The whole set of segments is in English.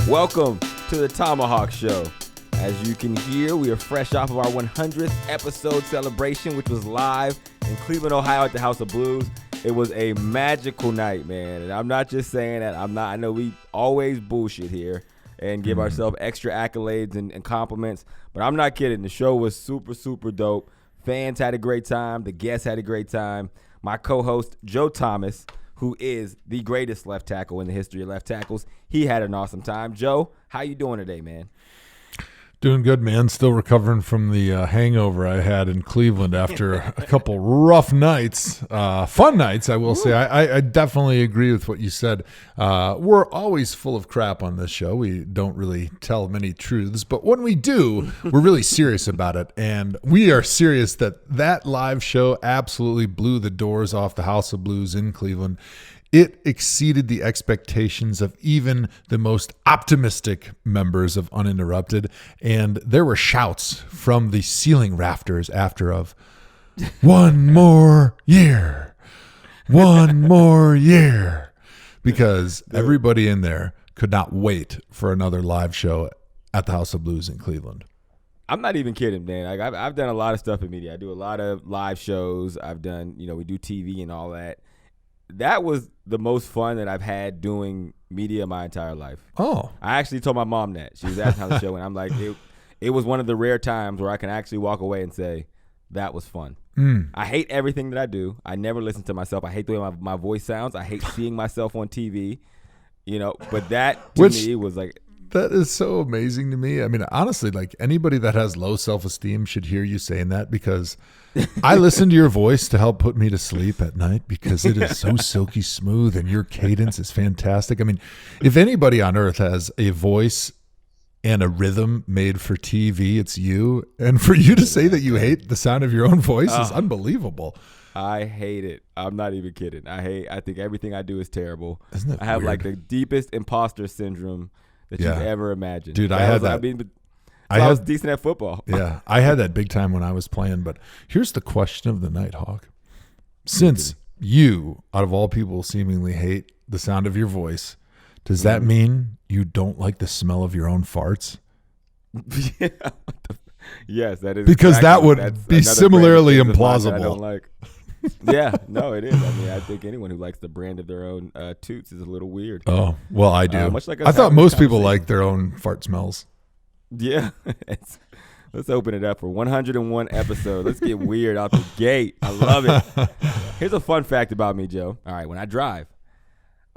Welcome to the ThomaHawk Show. As you can hear, we are fresh off of our 100th episode celebration, which was live in Cleveland, Ohio at the House of Blues. It was a magical night, man. And I'm not just saying that. I know we always bullshit here and give ourselves extra accolades and compliments, but I'm not kidding. The show was super, super dope. Fans had a great time. The guests had a great time. My co-host, Joe Thomas, who is the greatest left tackle in the history of left tackles, he had an awesome time. Joe, how you doing today, man? Doing good, man. Still recovering from the hangover I had in Cleveland after a couple rough nights. Fun nights, I will say. I definitely agree with what you said. We're always full of crap on this show. We don't really tell many truths, but when we do, we're really serious about it. And we are serious that live show absolutely blew the doors off the House of Blues in Cleveland. It exceeded the expectations of even the most optimistic members of Uninterrupted, and there were shouts from the ceiling rafters after of, "One more year, one more year," because everybody in there could not wait for another live show at the House of Blues in Cleveland. I'm not even kidding, man. Like I've done a lot of stuff in media. I do a lot of live shows. I've done, we do TV and all that. That was the most fun that I've had doing media my entire life. Oh. I actually told my mom that. She was asking how the show went. I'm like, it was one of the rare times where I can actually walk away and say, that was fun. I hate everything that I do. I never listen to myself. I hate the way my voice sounds. I hate seeing myself on TV, but that to me was like. That is so amazing to me. I mean, honestly, like anybody that has low self-esteem should hear you saying that, because I listen to your voice to help put me to sleep at night because it is so silky smooth and your cadence is fantastic. I mean, if anybody on earth has a voice and a rhythm made for TV, it's you. And for you to say that you hate the sound of your own voice is unbelievable. I hate it. I'm not even kidding. I think everything I do is terrible. Isn't it I have weird? Like the deepest imposter syndrome that you've ever imagined. Dude, I had that. I was decent at football. Yeah, I had that big time when I was playing. But here's the question of the night, Hawk. Since you, out of all people, seemingly hate the sound of your voice, does that mean you don't like the smell of your own farts? Yeah. Yes, that is. Because that would be another similarly brand of things implausible. I don't like. Yeah, no, it is. I mean, I think anyone who likes the brand of their own toots is a little weird. Oh, well, I do. Much like I thought most people like their own fart smells. Yeah. Let's open it up for 101 episodes. Let's get weird out the gate. I love it. Here's a fun fact about me, Joe. All right, when I drive,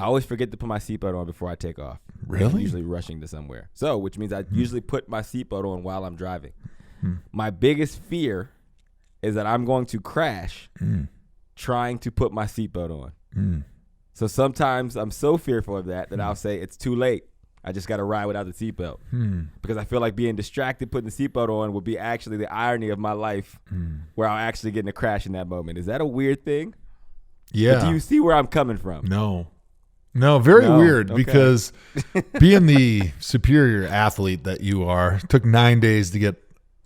I always forget to put my seatbelt on before I take off. Really? I'm usually rushing to somewhere. So, which means I usually put my seatbelt on while I'm driving. My biggest fear is that I'm going to crash trying to put my seatbelt on. So sometimes I'm so fearful of that I'll say it's too late. I just got to ride without the seatbelt because I feel like being distracted putting the seatbelt on would be actually the irony of my life where I'll actually get in a crash in that moment. Is that a weird thing? Yeah. But do you see where I'm coming from? No, very weird because being the superior athlete that you are, took 9 days to get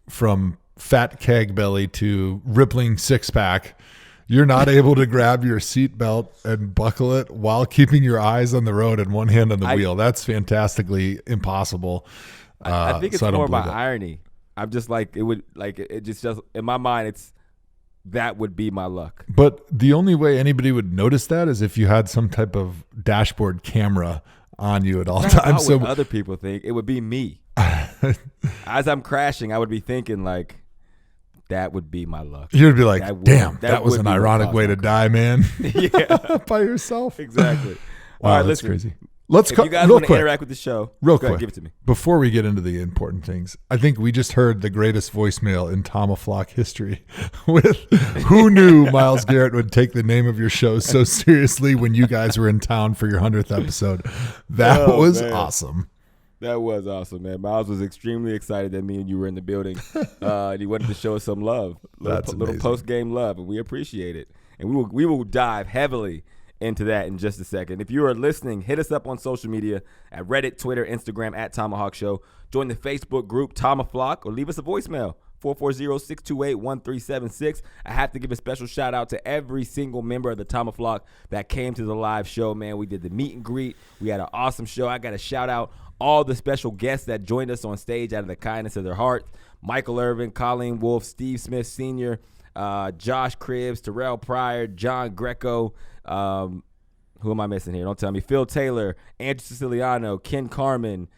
from fat keg belly to rippling six pack. You're not able to grab your seatbelt and buckle it while keeping your eyes on the road and one hand on the wheel. That's fantastically impossible. I think it's more by irony. I'm just like, it just in my mind, that would be my luck. But the only way anybody would notice that is if you had some type of dashboard camera on you at all times. So other people think it would be me. As I'm crashing, I would be thinking like, that would be my luck. You'd be like, damn, that was an ironic way to die, man. Yeah. By yourself. Exactly. Wow, all right, that's listen. crazy. Let's if you guys want to interact with the show, real go ahead, quick, give it to me. Before we get into the important things, I think we just heard the greatest voicemail in ThomaHawk history with who knew Myles Garrett would take the name of your show so seriously when you guys were in town for your 100th episode. That was awesome. That was awesome, man. Myles was extremely excited that me and you were in the building. And he wanted to show us some love, little post-game love, and we appreciate it. And we will dive heavily into that in just a second. If you are listening, hit us up on social media at Reddit, Twitter, Instagram, at ThomaHawk Show. Join the Facebook group ThomaHawk or leave us a voicemail, 440-628-1376. I have to give a special shout out to every single member of the ThomaHawk that came to the live show, man. We did the meet and greet. We had an awesome show. I got to shout out all the special guests that joined us on stage out of the kindness of their heart. Michael Irvin, Colleen Wolfe, Steve Smith Sr., Josh Cribbs, Terrell Pryor, John Greco, who am I missing here? Don't tell me. Phil Taylor, Andrew Siciliano, Ken Carmen.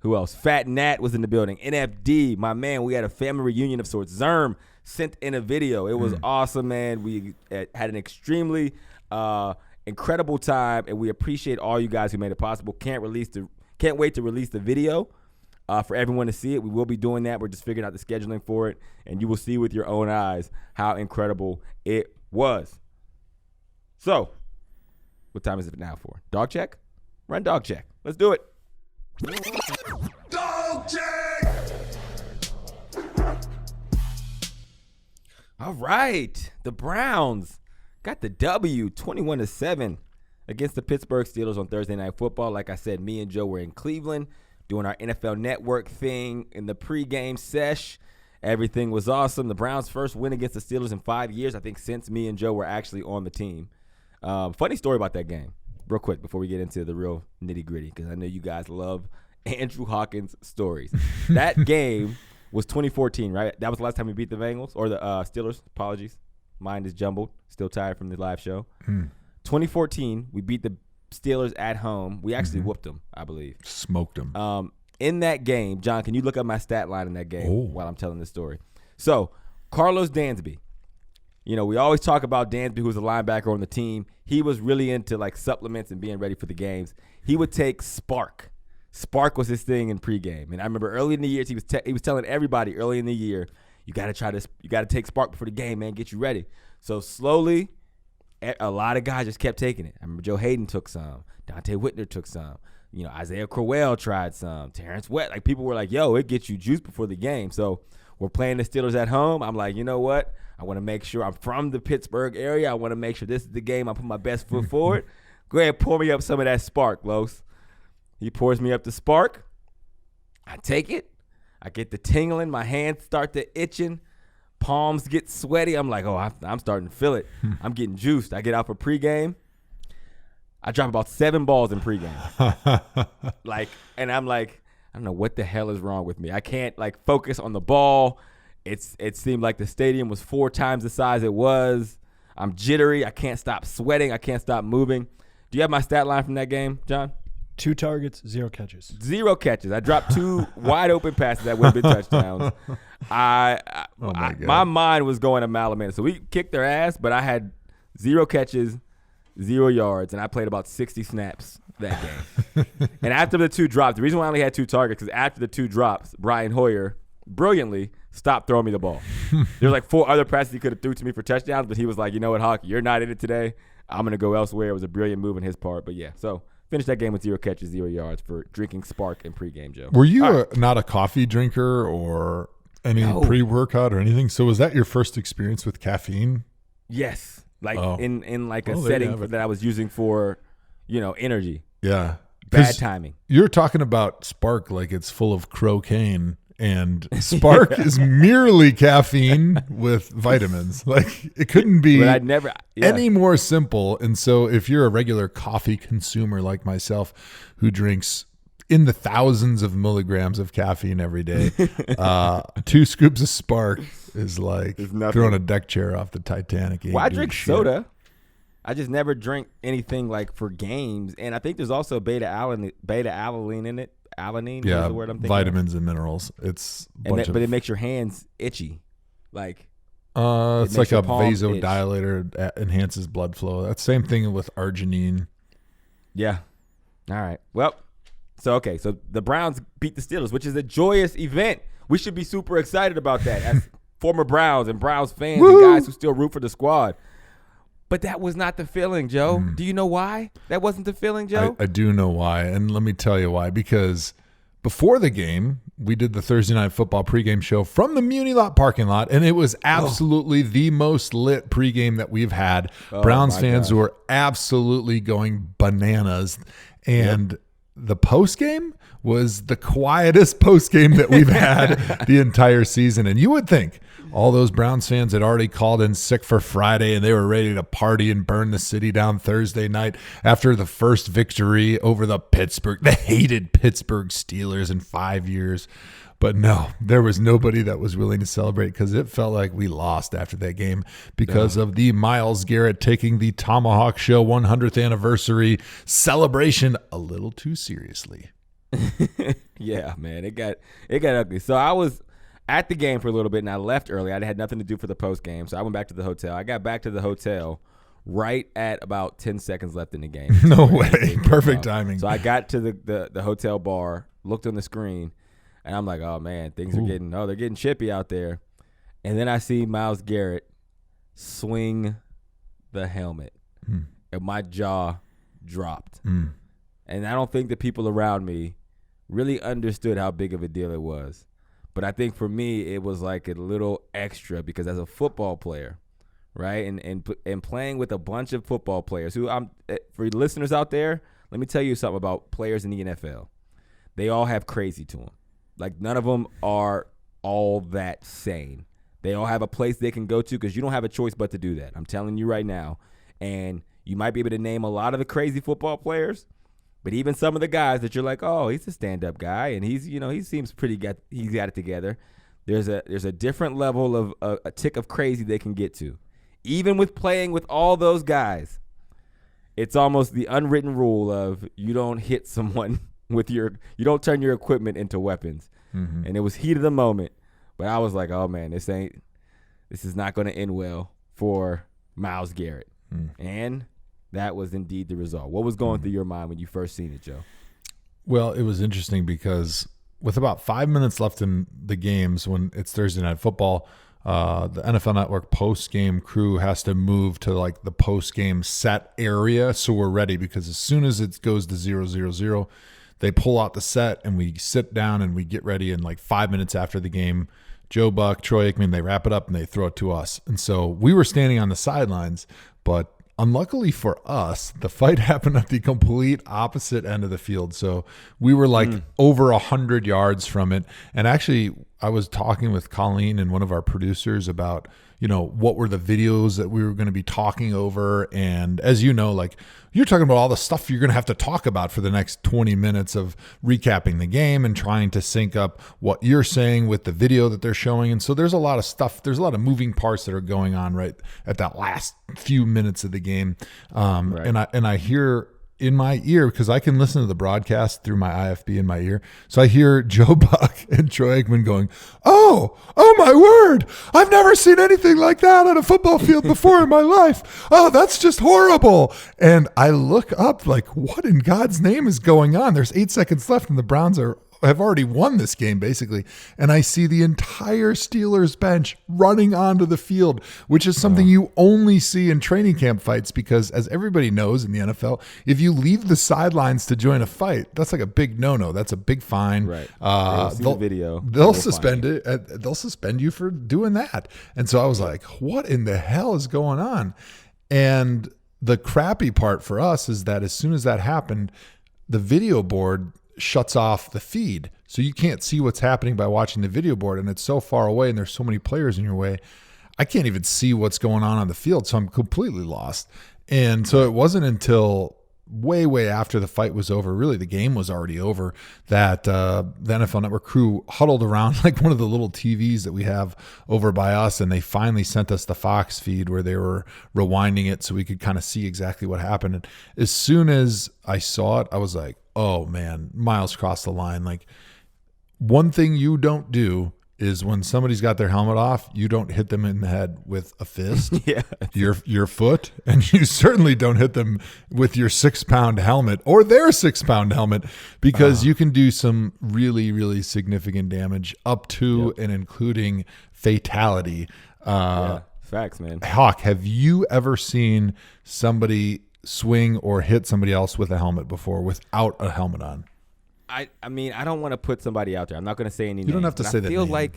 Who else? Fat Nat was in the building. NFD, my man. We had a family reunion of sorts. Zerm sent in a video. It was awesome, man. We had an extremely incredible time, and we appreciate all you guys who made it possible. Can't wait to release the video for everyone to see it. We will be doing that. We're just figuring out the scheduling for it, and you will see with your own eyes how incredible it was. So, what time is it now for? Dawg Check? Run Dawg Check. Let's do it. Dawg Check! All right. The Browns got the W 21-7 against the Pittsburgh Steelers on Thursday Night Football. Like I said, me and Joe were in Cleveland doing our NFL Network thing in the pregame sesh. Everything was awesome. The Browns' first win against the Steelers in 5 years, I think, since me and Joe were actually on the team. Funny story about that game, real quick, before we get into the real nitty-gritty, because I know you guys love Andrew Hawkins stories. That game was 2014, right? That was the last time we beat the Bengals, or the Steelers. Apologies. Mind is jumbled. Still tired from the live show. 2014, we beat the Steelers at home. We actually whooped them, I believe. Smoked them. In that game, John, can you look up my stat line in that game while I'm telling this story? So, Carlos Dansby. You know, we always talk about Dansby, who's a linebacker on the team. He was really into, like, supplements and being ready for the games. He would take Spark. Spark was his thing in pregame. And I remember early in the year, he was telling everybody early in the year, you got to try this. You got to take Spark before the game, man. Get you ready. So slowly, a lot of guys just kept taking it. I remember Joe Hayden took some. Dante Whitner took some. You know, Isaiah Crowell tried some. Terrence Wett. Like, people were like, yo, it gets you juice before the game. So we're playing the Steelers at home. I'm like, you know what? I want to make sure I'm from the Pittsburgh area. I want to make sure this is the game. I put my best foot forward. Go ahead and pour me up some of that Spark, Los. He pours me up the Spark. I take it. I get the tingling. My hands start to itching. Palms get sweaty. I'm like, oh, I'm starting to feel it. I'm getting juiced. I get out for pregame. I drop about 7 balls in pregame. And I'm like, I don't know what the hell is wrong with me. I can't, like, focus on the ball. It seemed like the stadium was 4 times the size it was. I'm jittery. I can't stop sweating. I can't stop moving. Do you have my stat line from that game, John? 2 targets, 0 catches. 0 catches. I dropped 2 wide open passes that would have been touchdowns. My mind was going a mile a minute. So we kicked their ass, but I had 0 catches, 0 yards, and I played about 60 snaps that game. And after the 2 drops, the reason why I only had 2 targets is after the 2 drops, Brian Hoyer brilliantly stopped throwing me the ball. There was like 4 other passes he could have threw to me for touchdowns, but he was like, you know what, Hawk, you're not in it today. I'm going to go elsewhere. It was a brilliant move on his part. But, yeah, so finished that game with 0 catches, 0 yards for drinking Spark in pregame, Joe. Were you not a coffee drinker or any pre-workout or anything? So was that your first experience with caffeine? Yes. Like in like a setting that I was using for, you know, energy. Yeah. Bad timing. You're talking about Spark like it's full of cocaine. And Spark is merely caffeine with vitamins. Like, it couldn't be any more simple. And so if you're a regular coffee consumer like myself who drinks in the thousands of milligrams of caffeine every day, 2 scoops of Spark is like throwing a deck chair off the Titanic. Well, I drink soda. I just never drink anything like for games. And I think there's also beta-alanine in it. Alanine is the word I'm thinking vitamins of. And minerals. But it makes your hands itchy. Like it's like a vasodilator. It enhances blood flow. That's the same thing with arginine. Yeah. All right. Well, so the Browns beat the Steelers, which is a joyous event. We should be super excited about that as former Browns and Browns fans and guys who still root for the squad. But that was not the feeling, Joe. Do you know why that wasn't the feeling, Joe? I do know why, and let me tell you why. Because before the game, we did the Thursday Night Football pregame show from the Muni Lot parking lot, and it was absolutely the most lit pregame that we've had. Browns fans were absolutely going bananas, and the post game was the quietest post game that we've had the entire season. And you would think all those Browns fans had already called in sick for Friday and they were ready to party and burn the city down Thursday night after the first victory over the hated Pittsburgh Steelers in 5 years. But no, there was nobody that was willing to celebrate because it felt like we lost after that game because of the Myles Garrett taking the ThomaHawk Show 100th anniversary celebration a little too seriously. Yeah, man, it got ugly. So I was at the game for a little bit and I left early. I had nothing to do for the post game, so I went back to the hotel. I got back to the hotel right at about 10 seconds left in the game. No way. Perfect timing. So I got to the hotel bar, looked on the screen, and I'm like, oh, man, they're getting chippy out there. And then I see Myles Garrett swing the helmet, and my jaw dropped. And I don't think the people around me really understood how big of a deal it was. But I think for me, it was like a little extra because as a football player, right, and playing with a bunch of football players who for listeners out there, let me tell you something about players in the NFL. They all have crazy to them. Like, none of them are all that sane. They all have a place they can go to because you don't have a choice but to do that. I'm telling you right now. And you might be able to name a lot of the crazy football players, but even some of the guys that you're like, oh, he's a stand-up guy, and he seems he's got it together. There's a different level of a tick of crazy they can get to. Even with playing with all those guys, it's almost the unwritten rule of you don't hit someone you don't turn your equipment into weapons. And it was heat of the moment, but I was like, oh man, this is not going to end well for Myles Garrett. And that was indeed the result. What was going through your mind when you first seen it, Joe? Well, it was interesting because with about 5 minutes left in the games when it's Thursday Night Football, the NFL Network post-game crew has to move to like the post-game set area so we're ready because as soon as it goes to 0-0-0, they pull out the set and we sit down and we get ready. And like 5 minutes after the game, Joe Buck, Troy Aikman, they wrap it up and they throw it to us. And so we were standing on the sidelines, but unluckily for us, the fight happened at the complete opposite end of the field. So we were like over 100 yards from it. And actually, I was talking with Colleen and one of our producers about, what were the videos that we were going to be talking over. And as you know, like you're talking about all the stuff you're going to have to talk about for the next 20 minutes of recapping the game and trying to sync up what you're saying with the video that they're showing. And so there's a lot of stuff. There's a lot of moving parts that are going on right at that last few minutes of the game. Right. And I hear in my ear, because I can listen to the broadcast through my IFB in my ear. So I hear Joe Buck and Troy Aikman going, oh my word, I've never seen anything like that on a football field before in my life. Oh, that's just horrible. And I look up like, what in God's name is going on? There's 8 seconds left and the Browns have already won this game basically. And I see the entire Steelers bench running onto the field, which is something you only see in training camp fights because as everybody knows in the NFL, if you leave the sidelines to join a fight, that's like a big no-no. That's a big fine. Right. They'll suspend it. They'll suspend you for doing that. And so I was like, what in the hell is going on? And the crappy part for us is that as soon as that happened, the video board shuts off the feed. So you can't see what's happening by watching the video board. And it's so far away and there's so many players in your way. I can't even see what's going on the field. So I'm completely lost. And so it wasn't until way after the fight was over, really the game was already over, that the NFL Network crew huddled around like one of the little TVs that we have over by us. And they finally sent us the Fox feed where they were rewinding it so we could kind of see exactly what happened. And as soon as I saw it, I was like, oh man, Myles crossed the line. Like one thing you don't do is when somebody's got their helmet off, you don't hit them in the head with a fist, your foot, and you certainly don't hit them with your 6-pound helmet or their 6-pound helmet because you can do some really, really significant damage up to and including fatality. Facts, man. Hawk, have you ever seen somebody swing or hit somebody else with a helmet before without a helmet on? I mean, I don't want to put somebody out there. I'm not going to say any names. You don't have to say that name.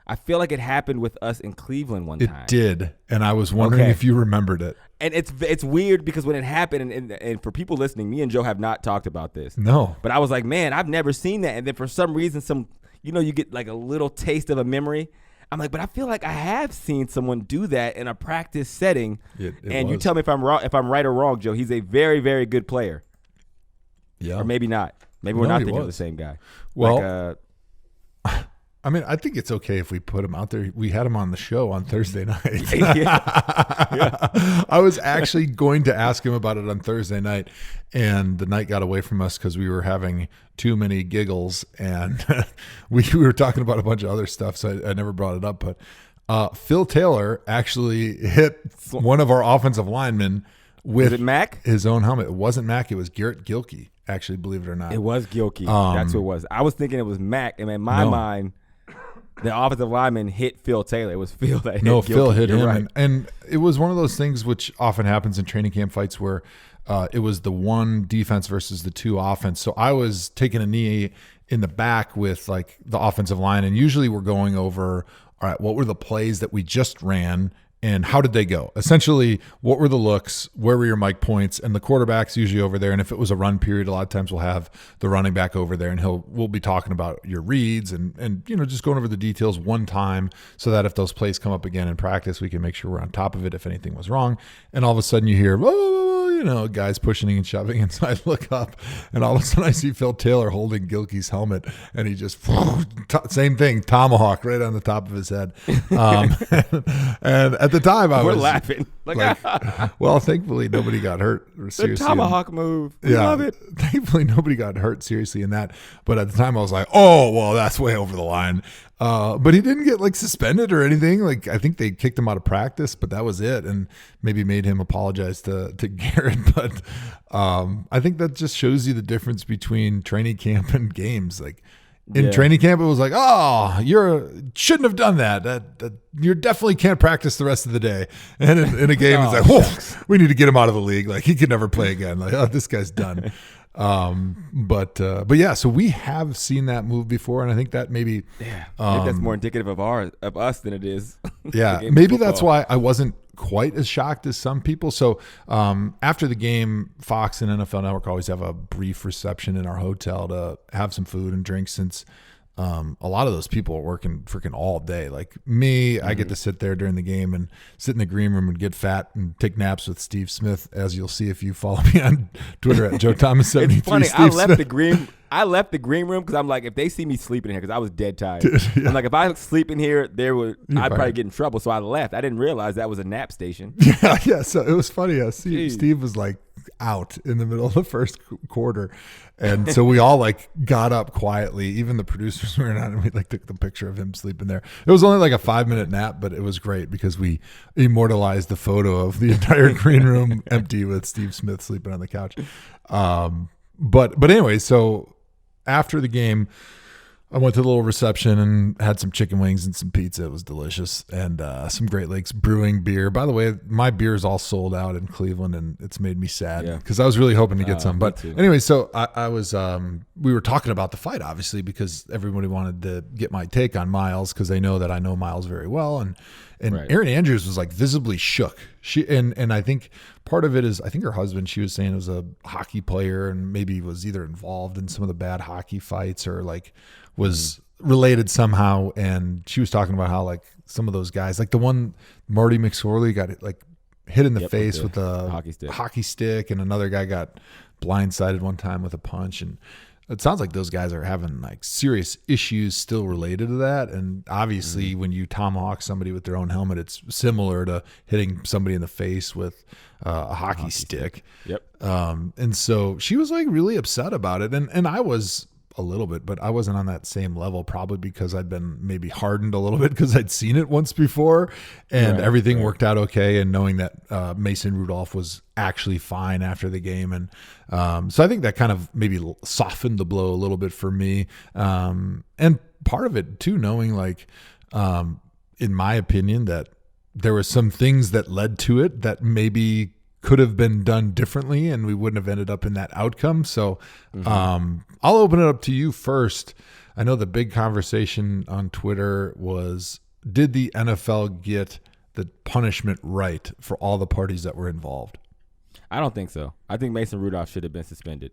I feel like it happened with us in Cleveland one time. It did, and I was wondering if you remembered it. And it's weird because when it happened, and for people listening, me and Joe have not talked about this. No. But I was like, man, I've never seen that. And then for some reason, you get like a little taste of a memory. I'm like, but I feel like I have seen someone do that in a practice setting. And you tell me if I'm wrong, if I'm right or wrong, Joe. He's a very, very good player. Yeah. Or maybe not. Maybe we're not thinking of the same guy. Well, I mean, I think it's okay if we put him out there. We had him on the show on Thursday night. Yeah. I was actually going to ask him about it on Thursday night, and the night got away from us because we were having too many giggles, and we were talking about a bunch of other stuff, so I never brought it up. But Phil Taylor actually hit one of our offensive linemen with his own helmet. It wasn't Mack. It was Garrett Gilkey, actually, believe it or not. It was Gilkey. That's who it was. I was thinking it was Mack, and in my mind, the offensive lineman hit Phil Taylor. It was Phil that hit Gilkey. Phil hit him. Right. And it was one of those things which often happens in training camp fights where it was the one defense versus the two offense. So I was taking a knee in the back with like the offensive line, and usually we're going over, all right, what were the plays that we just ran and how did they go? Essentially, what were the looks? Where were your mic points? And the quarterback's usually over there. And if it was a run period, a lot of times we'll have the running back over there, and we'll be talking about your reads and just going over the details one time so that if those plays come up again in practice, we can make sure we're on top of it if anything was wrong. And all of a sudden you hear, guys pushing and shoving. And so I look up, and all of a sudden I see Phil Taylor holding Gilkey's helmet, and he just same thing, tomahawk right on the top of his head. And at the time we're laughing. Well, thankfully nobody got hurt. The tomahawk move. We love it. Thankfully nobody got hurt seriously in that. But at the time I was like, oh, well, that's way over the line. But he didn't get like suspended or anything. Like I think they kicked him out of practice, but that was it, and maybe made him apologize to Garrett. But I think that just shows you the difference between training camp and games. Like in training camp, it was like, oh, shouldn't have done that. That you definitely can't practice the rest of the day. And in a game, it's like, whoa, we need to get him out of the league. Like he could never play again. Like, oh, this guy's done. But yeah, so we have seen that move before, and I think that maybe that's more indicative of us than it is. Yeah, maybe that's why I wasn't quite as shocked as some people. So after the game, Fox and NFL Network always have a brief reception in our hotel to have some food and drink, since a lot of those people are working freaking all day. Like me, I get to sit there during the game and sit in the green room and get fat and take naps with Steve Smith, as you'll see if you follow me on Twitter at Joe Thomas 73. It's funny. I left the green room because I'm like, if they see me sleeping in here, because I was dead tired. I'm like, if I sleep in here, I'd probably get in trouble. So I left. I didn't realize that was a nap station. Yeah. So it was funny. Steve was like out in the middle of the first quarter, and so we all like got up quietly. Even the producers were not, and we like took the picture of him sleeping there. It was only like a 5-minute nap, but it was great because we immortalized the photo of the entire green room empty with Steve Smith sleeping on the couch. But anyway, so after the game, I went to the little reception and had some chicken wings and some pizza. It was delicious. And some Great Lakes Brewing beer. By the way, my beer is all sold out in Cleveland, and it's made me sad because I was really hoping to get some. But anyway, so I was we were talking about the fight, obviously, because everybody wanted to get my take on Myles, because they know that I know Myles very well. And Erin Andrews was like visibly shook. And I think part of it is, I think her husband, she was saying, was a hockey player and maybe was either involved in some of the bad hockey fights or like was related somehow. And she was talking about how like some of those guys, like the one Marty McSorley got like hit in the face with a hockey stick, and another guy got blindsided one time with a punch. And it sounds like those guys are having like serious issues still related to that. And obviously when you tomahawk somebody with their own helmet, it's similar to hitting somebody in the face with a hockey stick. Yep. And so she was like really upset about it. And I was a little bit, but I wasn't on that same level, probably because I'd been maybe hardened a little bit because I'd seen it once before, and everything worked out okay. And knowing that Mason Rudolph was actually fine after the game. And so I think that kind of maybe softened the blow a little bit for me. And part of it too, knowing like, in my opinion, that there were some things that led to it that maybe could have been done differently and we wouldn't have ended up in that outcome. So I'll open it up to you first. I know the big conversation on Twitter was, did the NFL get the punishment right for all the parties that were involved? I don't think so. I think Mason Rudolph should have been suspended.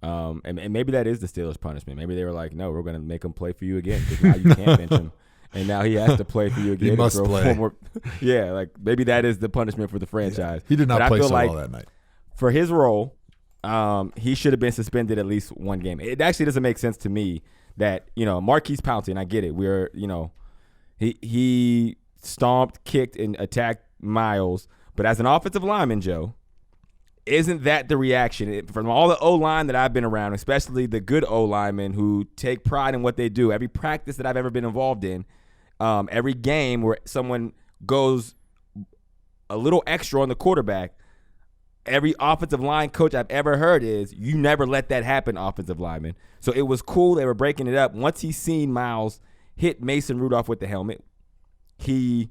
And maybe that is the Steelers' punishment. Maybe they were like, no, we're going to make him play for you again because now you can't bench him. And now he has to play for you again. He must play. Yeah, like maybe that is the punishment for the franchise. Yeah. He did not play so well that night. For his role, he should have been suspended at least one game. It actually doesn't make sense to me that, Marquise Pouncey, and I get it. He stomped, kicked, and attacked Myles. But as an offensive lineman, Joe, isn't that the reaction? From all the O-line that I've been around, especially the good O-linemen who take pride in what they do, every practice that I've ever been involved in, every game where someone goes a little extra on the quarterback, every offensive line coach I've ever heard is, you never let that happen, offensive lineman. So it was cool. They were breaking it up. Once he seen Myles hit Mason Rudolph with the helmet, he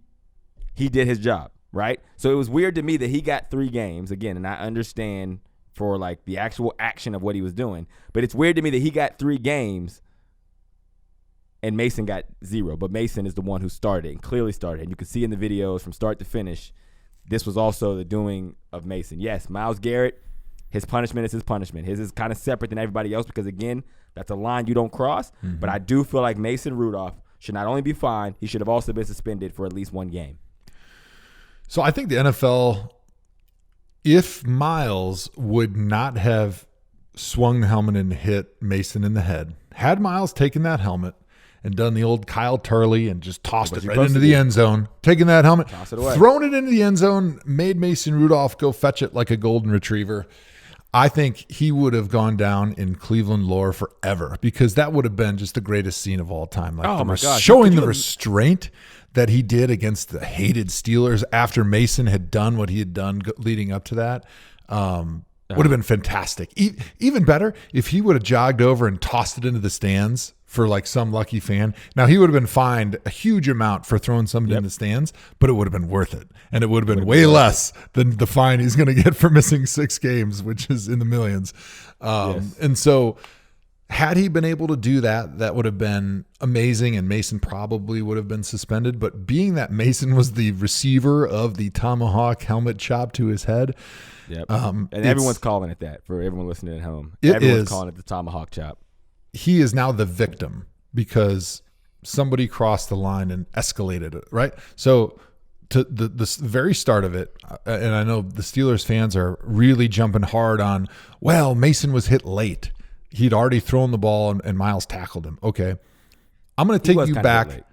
did his job, right? So it was weird to me that he got 3 games, again, and I understand for like the actual action of what he was doing, but it's weird to me that he got 3 games and Mason got 0. But Mason is the one who started and clearly started. And you can see in the videos from start to finish, this was also the doing of Mason. Yes, Myles Garrett, his punishment is his punishment. His is kind of separate than everybody else because, again, that's a line you don't cross. Mm-hmm. But I do feel like Mason Rudolph should not only be fined, he should have also been suspended for at least 1 game. So I think the NFL, if Myles would not have swung the helmet and hit Mason in the head, had Myles taken that helmet and done the old Kyle Turley and just tossed it right into the end zone, taking that helmet, thrown it into the end zone, made Mason Rudolph go fetch it like a golden retriever, I think he would have gone down in Cleveland lore forever because that would have been just the greatest scene of all time. Like, oh my gosh. Showing the restraint that he did against the hated Steelers after Mason had done what he had done leading up to that. Would have been fantastic. Even better if he would have jogged over and tossed it into the stands for like some lucky fan. Now, he would have been fined a huge amount for throwing somebody in the stands, but it would have been worth it. And it would have been way less than the fine he's going to get for missing 6 games, which is in the millions. And so had he been able to do that, that would have been amazing, and Mason probably would have been suspended. But being that Mason was the receiver of the tomahawk helmet chop to his head, and everyone's calling it that for everyone listening at home. Everyone's calling it the tomahawk chop. He is now the victim because somebody crossed the line and escalated it, right? So to the very start of it, and I know the Steelers fans are really jumping hard on, well, Mason was hit late. He'd already thrown the ball and Myles tackled him. Okay. I'm going to take you back.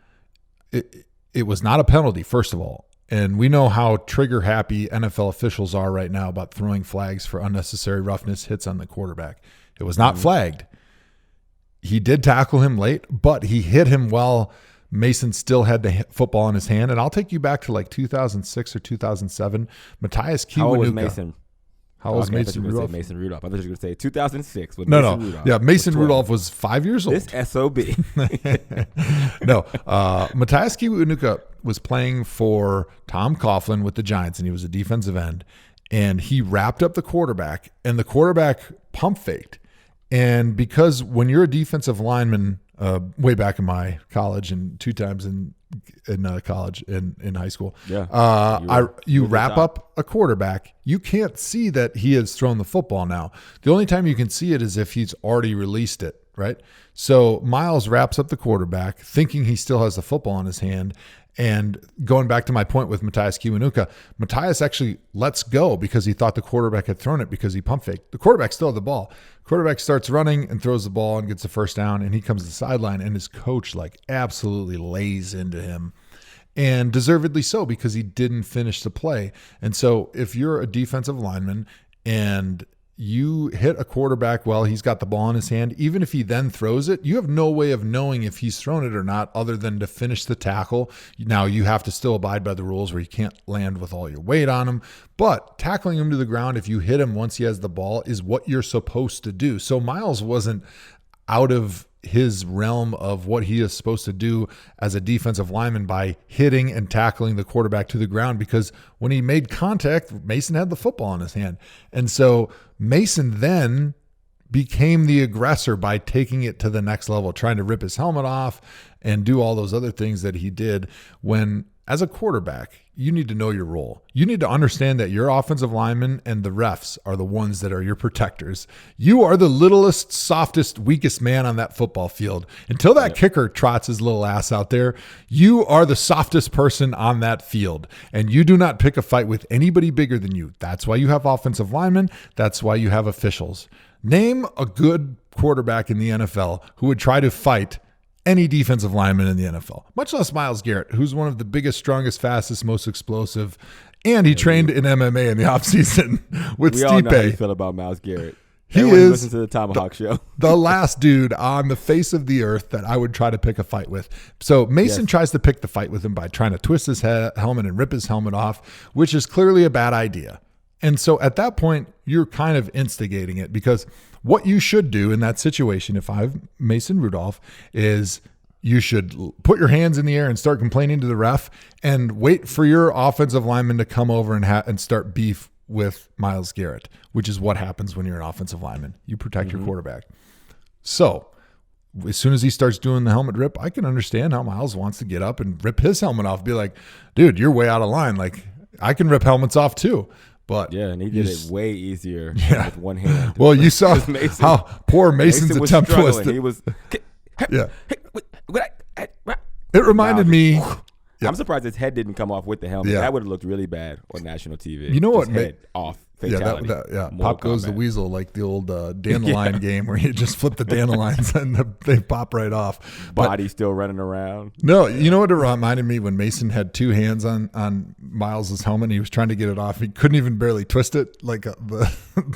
It was not a penalty, first of all. And we know how trigger happy NFL officials are right now about throwing flags for unnecessary roughness hits on the quarterback. It was not flagged. He did tackle him late, but he hit him while Mason still had the football in his hand. And I'll take you back to like 2006 or 2007. Matthias Kiwanuka. How old was Mason? How old was Mason Rudolph? Mason Rudolph. I thought you were going to say 2006. Rudolph. Yeah, Mason Rudolph was 5 years old. This SOB. No, Matthias Kiwanuka was playing for Tom Coughlin with the Giants, and he was a defensive end. And he wrapped up the quarterback, and the quarterback pump faked. And because when you're a defensive lineman, way back in my college and 2 times in college in high school, you wrap up a quarterback, you can't see that he has thrown the football now. The only time you can see it is if he's already released it, right? So Myles wraps up the quarterback thinking he still has the football in his hand. And going back to my point with Matthias Kiwanuka, Matthias actually lets go because he thought the quarterback had thrown it because he pump faked. The quarterback still had the ball. Quarterback starts running and throws the ball and gets the first down, and he comes to the sideline, and his coach like absolutely lays into him, and deservedly so because he didn't finish the play. And so if you're a defensive lineman and you hit a quarterback while he's got the ball in his hand, even if he then throws it, you have no way of knowing if he's thrown it or not other than to finish the tackle. Now, you have to still abide by the rules where you can't land with all your weight on him, but tackling him to the ground if you hit him once he has the ball is what you're supposed to do. So Myles wasn't out of his realm of what he is supposed to do as a defensive lineman by hitting and tackling the quarterback to the ground, because when he made contact, Mason had the football in his hand. And so Mason then became the aggressor by taking it to the next level, trying to rip his helmet off and do all those other things that he did. When, as a quarterback, you need to know your role. You need to understand that your offensive linemen and the refs are the ones that are your protectors. You are the littlest, softest, weakest man on that football field. Until that kicker trots his little ass out there, you are the softest person on that field. And you do not pick a fight with anybody bigger than you. That's why you have offensive linemen. That's why you have officials. Name a good quarterback in the NFL who would try to fight any defensive lineman in the NFL, much less Myles Garrett, who's one of the biggest, strongest, fastest, most explosive, and he trained in MMA in the offseason with we Stipe. all know how you feel about Myles Garrett. He Everyone is listen to the ThomaHawk Show. The last dude on the face of the earth that I would try to pick a fight with. So Mason tries to pick the fight with him by trying to twist his helmet and rip his helmet off, which is clearly a bad idea. And so at that point, you're kind of instigating it, because what you should do in that situation, if I'm Mason Rudolph, is you should put your hands in the air and start complaining to the ref and wait for your offensive lineman to come over and start beef with Myles Garrett, which is what happens when you're an offensive lineman. You protect your quarterback. So as soon as he starts doing the helmet rip, I can understand how Myles wants to get up and rip his helmet off, be like, dude, you're way out of line. Like, I can rip helmets off too. But yeah, and he did it way easier with one hand. Well, you saw how poor Mason's attempt was. He was. Yeah. It reminded me. I'm surprised his head didn't come off with the helmet. Yeah. That would have looked really bad on national TV. You know what? Head off. Fatality. Pop goes the weasel, like the old dandelion game where you just flip the dandelions and they pop right off. Body still running around. No, you know what it reminded me? When Mason had two hands on Myles' helmet and he was trying to get it off. He couldn't even barely twist it like the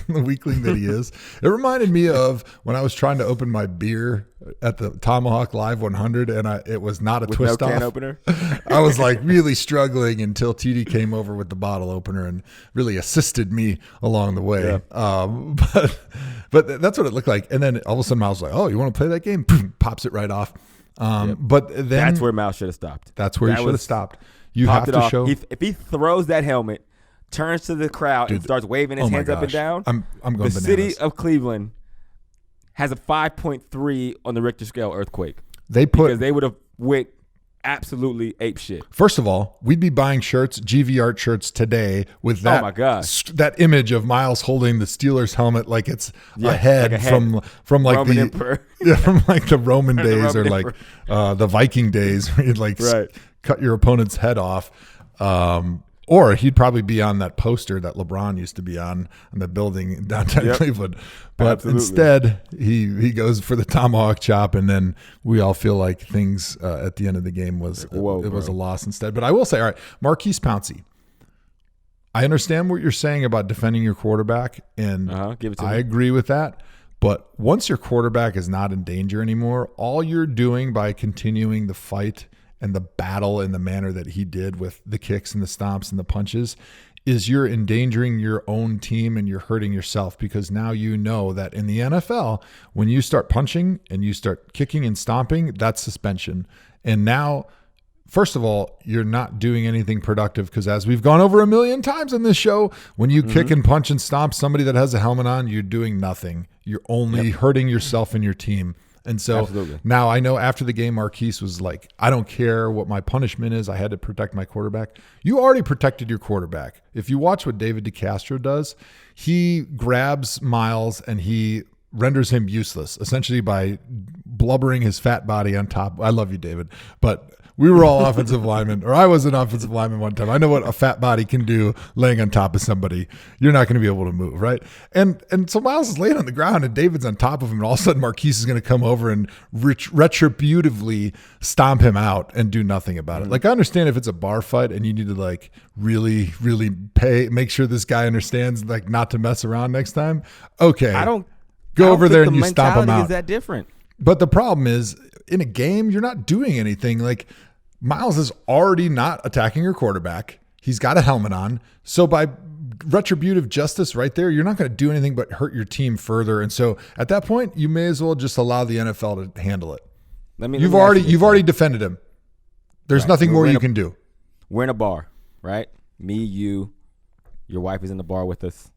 weakling that he is. It reminded me of when I was trying to open my beer at the ThomaHawk Live 100 and it was not a with twist no off. Can opener? I was like really struggling until TD came over with the bottle opener and really assisted me along the way. Yeah. But that's what it looked like. And then all of a sudden Myles was like, oh, you want to play that game? Boom, pops it right off. But then that's where Myles should have stopped. That's where he should have stopped. You have to show. If he throws that helmet, turns to the crowd and starts waving his hands up and down, I'm going the bananas. city of Cleveland has a 5.3 on the Richter scale earthquake. Because they would have went absolutely ape shit. First of all, we'd be buying shirts, GV Art shirts today with that. Oh my gosh. That image of Myles holding the Steelers helmet like it's a head, like from like Roman the Emperor. from like the Roman days Roman or like the Viking days where you'd like cut your opponent's head off. Or he'd probably be on that poster that LeBron used to be on in the building in downtown Cleveland. But instead, he goes for the tomahawk chop, and then we all feel like things at the end of the game was a loss instead. But I will say, all right, Marquise Pouncey, I understand what you're saying about defending your quarterback, and I agree with that. But once your quarterback is not in danger anymore, all you're doing by continuing the fight and the battle in the manner that he did with the kicks and the stomps and the punches is you're endangering your own team and you're hurting yourself, because now you know that in the NFL, when you start punching and you start kicking and stomping, that's suspension. And now, first of all, you're not doing anything productive, because as we've gone over a million times in this show, when you kick and punch and stomp somebody that has a helmet on, you're doing nothing. You're only hurting yourself and your team. And so now I know after the game, Marquise was like, I don't care what my punishment is. I had to protect my quarterback. You already protected your quarterback. If you watch what David DeCastro does, he grabs Myles and he renders him useless, essentially by blubbering his fat body on top. I love you, David. But we were all offensive linemen, or I was an offensive lineman one time. I know what a fat body can do laying on top of somebody. You're not going to be able to move, right? And so Myles is laying on the ground and David's on top of him, and all of a sudden Marquise is going to come over and retributively stomp him out and do nothing about it. Like, I understand if it's a bar fight and you need to like really, really make sure this guy understands like not to mess around next time. Okay. Go over there and you stomp him out. Is that different? But the problem is, in a game, you're not doing anything. Like, Myles is already not attacking your quarterback. He's got a helmet on. So by retributive justice right there, you're not going to do anything but hurt your team further. And so at that point, you may as well just allow the NFL to handle it. You've already defended him. There's nothing more you can do. We're in a bar, right? Me, you, your wife is in the bar with us.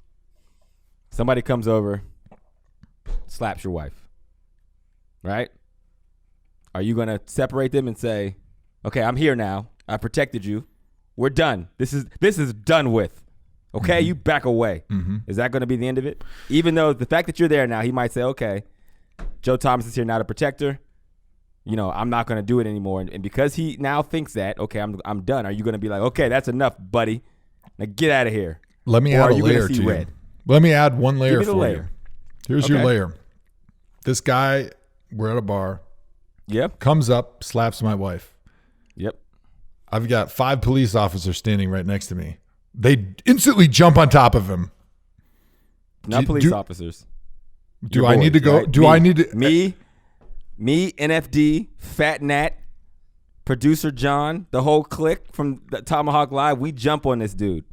Somebody comes over, slaps your wife, right? Are you going to separate them and say, okay, I'm here now. I protected you. We're done. This is done with. Okay, you back away. Is that going to be the end of it? Even though the fact that you're there now, he might say, okay, Joe Thomas is here now to protect her. You know, I'm not going to do it anymore. And because he now thinks that, okay, I'm done. Are you going to be like, okay, that's enough, buddy. Now get out of here. Let me add a layer to you. Let me add one layer for you. Here's your layer. This guy, we're at a bar. Yep. Comes up, slaps my wife. Yep. I've got 5 police officers standing right next to me. They instantly jump on top of him. Not police officers. Do I need to go? Right? I need to? Me, NFD, Fat Nat, producer John, the whole clique from the ThomaHawk Live, we jump on this dude.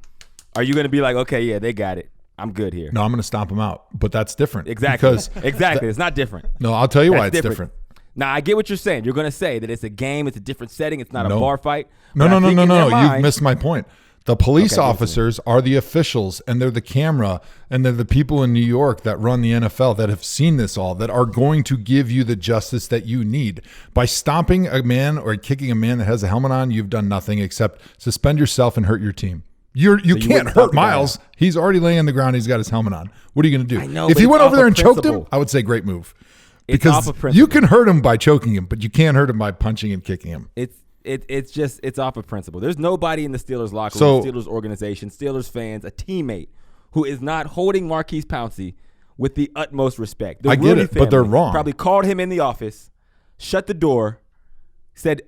Are you going to be like, okay, yeah, they got it. I'm good here. No, I'm going to stomp him out. But that's different. Exactly. It's not different. No, I'll tell you why it's different. Now, I get what you're saying. You're going to say that it's a game. It's a different setting. It's not a bar fight. No. You've missed my point. The police officers are the officials, and they're the camera, and they're the people in New York that run the NFL that have seen this all, that are going to give you the justice that you need. By stomping a man or kicking a man that has a helmet on, you've done nothing except suspend yourself and hurt your team. You can't hurt Myles. He's already laying on the ground. He's got his helmet on. What are you going to do? I know, if he went over there and choked him, I would say great move. Because you can hurt him by choking him, but you can't hurt him by punching and kicking him. It's off of principle. There's nobody in the Steelers locker room, Steelers organization, Steelers fans, a teammate who is not holding Maurkice Pouncey with the utmost respect. I get it, but they're wrong. Probably called him in the office, shut the door, said,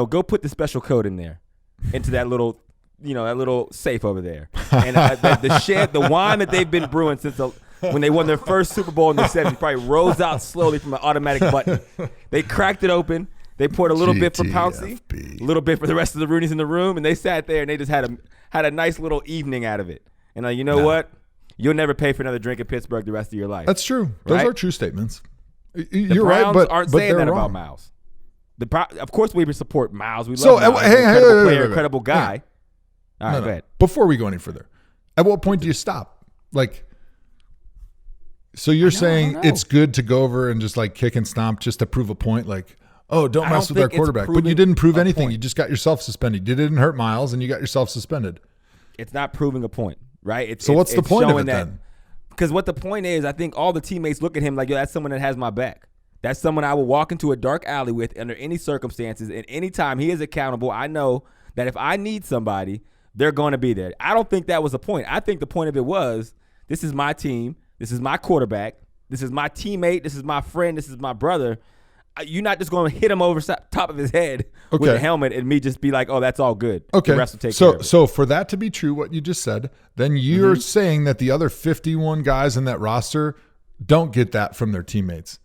go put the special code in there into that little, that little safe over there. And the wine that they've been brewing since when they won their first Super Bowl in the 70s probably rolls out slowly from an automatic button. They cracked it open. They poured a little bit for Pouncey, a little bit for the rest of the Roonies in the room, and they sat there and they just had a nice little evening out of it. And you know what? You'll never pay for another drink in Pittsburgh the rest of your life. That's true. Those are true statements. You're right, but aren't saying that about Myles. Of course, we support Myles. We love Myles. Incredible player, incredible guy. All right, go ahead. Before we go any further, at what point do you stop? So you're saying it's good to go over and just kick and stomp just to prove a point? Don't mess with our quarterback. But you didn't prove anything. Point. You just got yourself suspended. You didn't hurt Myles, and you got yourself suspended. It's not proving a point, right? What's the point of it then? Because what the point is, I think all the teammates look at him like, yo, that's someone that has my back. That's someone I will walk into a dark alley with under any circumstances. And anytime he is accountable, I know that if I need somebody, they're going to be there. I don't think that was the point. I think the point of it was, this is my team. This is my quarterback. This is my teammate. This is my friend. This is my brother. You're not just going to hit him over top of his head with a helmet and me just be like, oh, that's all good. Okay. The rest will take care of it. So for that to be true, what you just said, then you're saying that the other 51 guys in that roster don't get that from their teammates.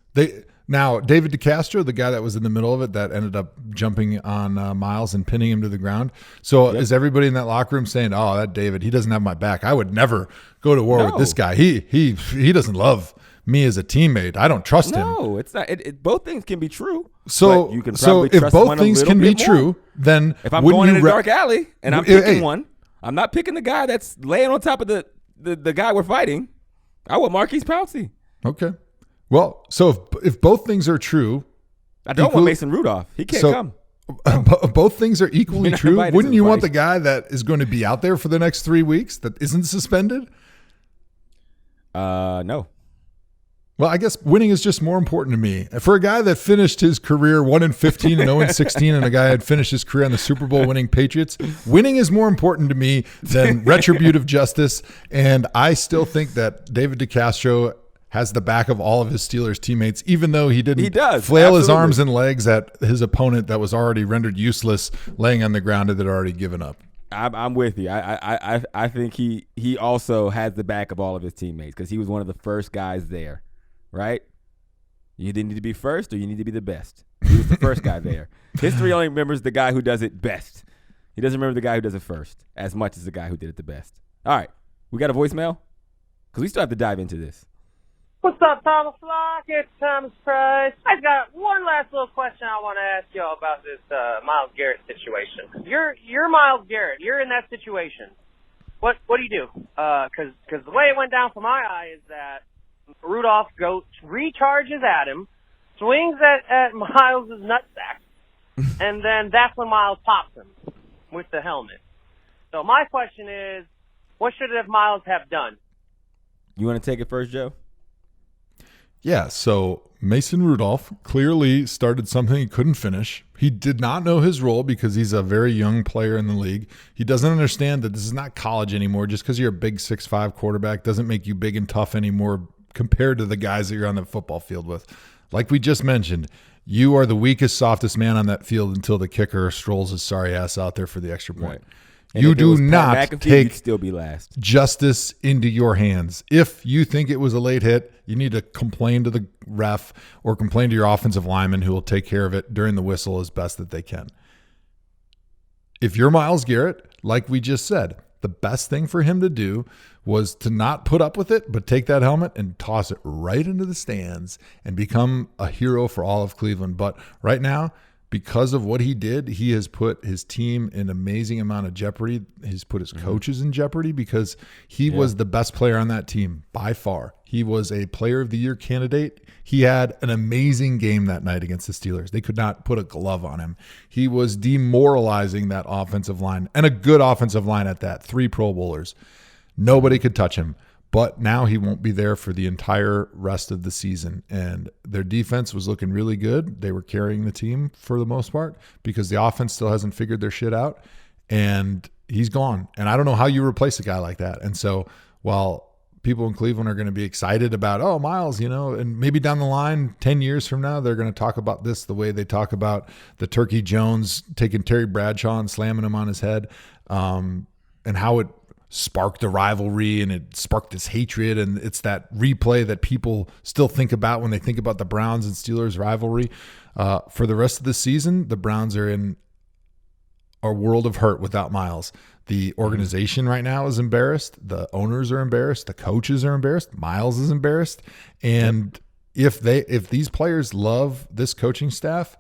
Now, David DeCastro, the guy that was in the middle of it that ended up jumping on Myles and pinning him to the ground. So is everybody in that locker room saying, oh, that David, he doesn't have my back. I would never go to war with this guy. He doesn't love me as a teammate. I don't trust him. No, it's not. Both things can be true. So you can probably if both things can be true, then if I'm going in a dark alley and I'm picking one, I'm not picking the guy that's laying on top of the guy we're fighting. I want Maurkice Pouncey. Okay. Well, so if both things are true, I don't want Mason Rudolph. He can't come. Both things are equally true. Wouldn't you want the guy that is going to be out there for the next 3 weeks that isn't suspended? No. Well, I guess winning is just more important to me. For a guy that finished his career 1-15 and 0-16, and a guy that finished his career on the Super Bowl winning Patriots, winning is more important to me than retributive justice. And I still think that David DeCastro has the back of all of his Steelers teammates, even though he didn't flail his arms and legs at his opponent that was already rendered useless, laying on the ground and had already given up. I'm with you. I think he also has the back of all of his teammates because he was one of the first guys there. Right? You didn't need to be first or you need to be the best. He was the first guy there. History only remembers the guy who does it best. He doesn't remember the guy who does it first as much as the guy who did it the best. All right. We got a voicemail? Because we still have to dive into this. What's up, Thomas Flock? It's Thomas Price. I've got one last little question I want to ask y'all about this Myles Garrett situation. You're Myles Garrett. You're in that situation. What do you do? Because the way it went down for my eye is that Rudolph recharges at him, swings at Myles' nutsack, and then that's when Myles pops him with the helmet. So my question is, what should Myles have done? You want to take it first, Joe? Yeah, so Mason Rudolph clearly started something he couldn't finish. He did not know his role because he's a very young player in the league. He doesn't understand that this is not college anymore. Just because you're a big 6'5" quarterback doesn't make you big and tough anymore compared to the guys that you're on the football field with. Like we just mentioned, you are the weakest, softest man on that field until the kicker strolls his sorry ass out there for the extra point. Right. And you if it do was Pat not McAfee, take you'd still be last. justice into your hands. If you think it was a late hit, you need to complain to the ref or complain to your offensive lineman who will take care of it during the whistle as best that they can. If you're Myles Garrett, like we just said, the best thing for him to do was to not put up with it, but take that helmet and toss it right into the stands and become a hero for all of Cleveland. But right now, because of what he did, he has put his team in amazing amount of jeopardy. He's put his coaches in jeopardy because he was the best player on that team by far. He was a player of the year candidate. He had an amazing game that night against the Steelers. They could not put a glove on him. He was demoralizing that offensive line, and a good offensive line at that. 3 Pro Bowlers. Nobody could touch him. But now he won't be there for the entire rest of the season. And their defense was looking really good. They were carrying the team for the most part because the offense still hasn't figured their shit out. And he's gone. And I don't know how you replace a guy like that. And so while people in Cleveland are going to be excited about, oh, Myles, and maybe down the line, 10 years from now, they're going to talk about this the way they talk about the Turkey Jones taking Terry Bradshaw and slamming him on his head, and how it sparked a rivalry and it sparked this hatred. And it's that replay that people still think about when they think about the Browns and Steelers rivalry. For the rest of the season, the Browns are in a world of hurt without Myles. The organization right now is embarrassed. The owners are embarrassed. The coaches are embarrassed. Myles is embarrassed. And if these players love this coaching staff,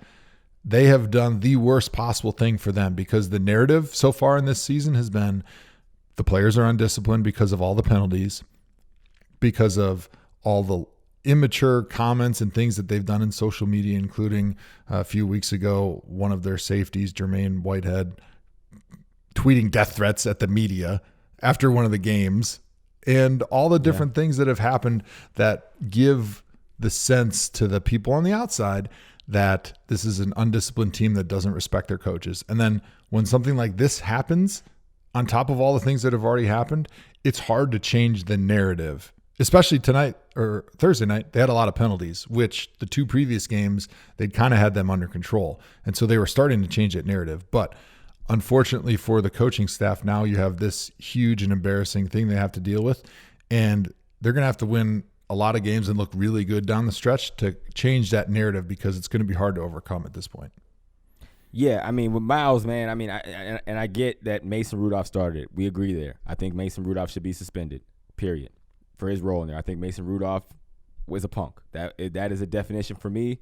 they have done the worst possible thing for them, because the narrative so far in this season has been the players are undisciplined because of all the penalties, because of all the immature comments and things that they've done in social media, including a few weeks ago, one of their safeties, Jermaine Whitehead, tweeting death threats at the media after one of the games, and all the different things that have happened that give the sense to the people on the outside that this is an undisciplined team that doesn't respect their coaches. And then when something like this happens, on top of all the things that have already happened, it's hard to change the narrative. Especially tonight or Thursday night, they had a lot of penalties, which the 2 previous games, they'd kind of had them under control. And so they were starting to change that narrative. But unfortunately for the coaching staff, now you have this huge and embarrassing thing they have to deal with. And they're going to have to win a lot of games and look really good down the stretch to change that narrative, because it's going to be hard to overcome at this point. Yeah, I mean, with Myles, man, I mean, I get that Mason Rudolph started it. We agree there. I think Mason Rudolph should be suspended, period, for his role in there. I think Mason Rudolph was a punk. That is a definition for me.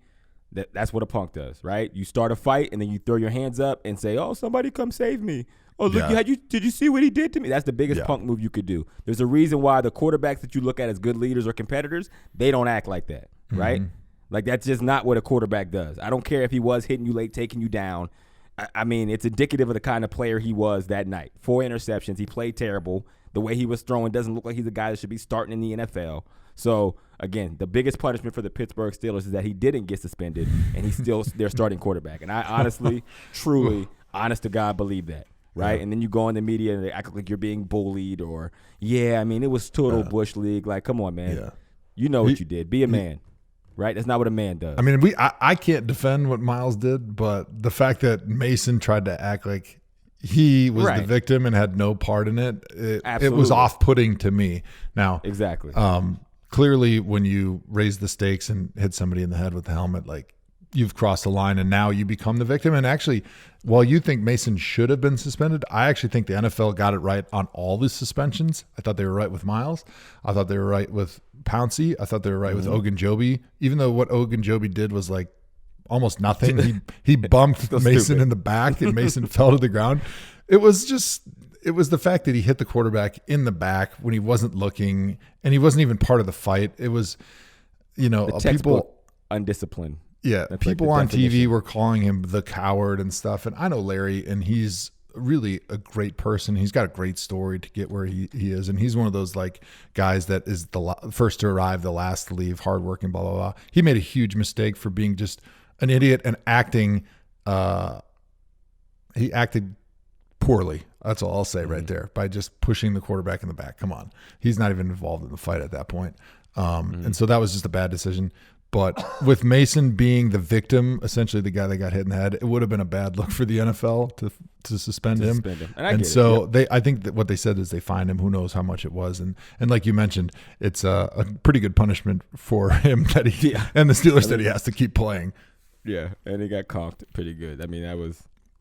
That's what a punk does, right? You start a fight and then you throw your hands up and say, "Oh, somebody come save me." Oh, look, did you see what he did to me? That's the biggest punk move you could do. There's a reason why the quarterbacks that you look at as good leaders or competitors, they don't act like that, right? Like, that's just not what a quarterback does. I don't care if he was hitting you late, taking you down. I mean, it's indicative of the kind of player he was that night. 4 interceptions. He played terrible. The way he was throwing doesn't look like he's a guy that should be starting in the NFL. So, again, the biggest punishment for the Pittsburgh Steelers is that he didn't get suspended, and he's still their starting quarterback. And I honestly, truly, honest to God, believe that, right? Yeah. And then you go in the media and they act like you're being bullied, or, I mean, it was total Bush League. Like, come on, man. Yeah. You know what you did. Be a man. Right? That's not what a man does. I mean, I can't defend what Myles did, but the fact that Mason tried to act like he was the victim and had no part in it, it was off-putting to me. Now, exactly. Clearly, when you raise the stakes and hit somebody in the head with the helmet, like, you've crossed the line and now you become the victim. And actually, while you think Mason should have been suspended, I actually think the NFL got it right on all the suspensions. I thought they were right with Myles. I thought they were right with Pouncey. I thought they were right with Ogunjobi, even though what Ogunjobi did was like almost nothing. He bumped Mason stupid. in the back and Mason fell to the ground. It was the fact that he hit the quarterback in the back when he wasn't looking and he wasn't even part of the fight. It was, People undisciplined. Yeah, That's people like on the TV definition. were calling him the coward and stuff. And I know Larry, and he's really a great person. He's got a great story to get where he is. And he's one of those like guys that is the first to arrive, the last to leave, hardworking, blah, blah, blah. He made a huge mistake for being just an idiot and acting. He acted poorly. That's all I'll say right there by just pushing the quarterback in the back. Come on. He's not even involved in the fight at that point. And so that was just a bad decision. But with Mason being the victim, essentially the guy that got hit in the head, it would have been a bad look for the NFL to suspend him. And so I think that what they said is they fined him. Who knows how much it was. And like you mentioned, it's a pretty good punishment for him that he and the Steelers that he has to keep playing. Yeah, and he got comped pretty good. I mean,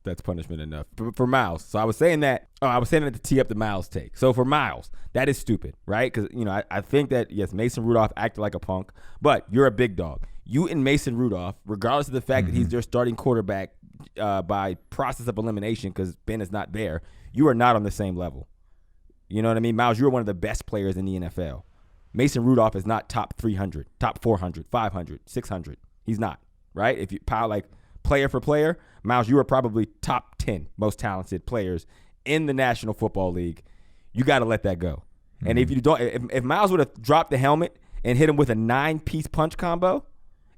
that's punishment enough for Myles. So I was saying that to tee up the Myles take. So for Myles, that is stupid, right? Because I think that yes, Mason Rudolph acted like a punk, but you're a big dog. You and Mason Rudolph, regardless of the fact that he's their starting quarterback by process of elimination, because Ben is not there, you are not on the same level. You know what I mean, Myles? You're one of the best players in the NFL. Mason Rudolph is not top 300, top 400, 500, 600. He's not, right? If you pile like player for player, Myles, you are probably top 10 most talented players in the National Football League. You got to let that go. And if you don't, if Myles would have dropped the helmet and hit him with a 9-piece punch combo,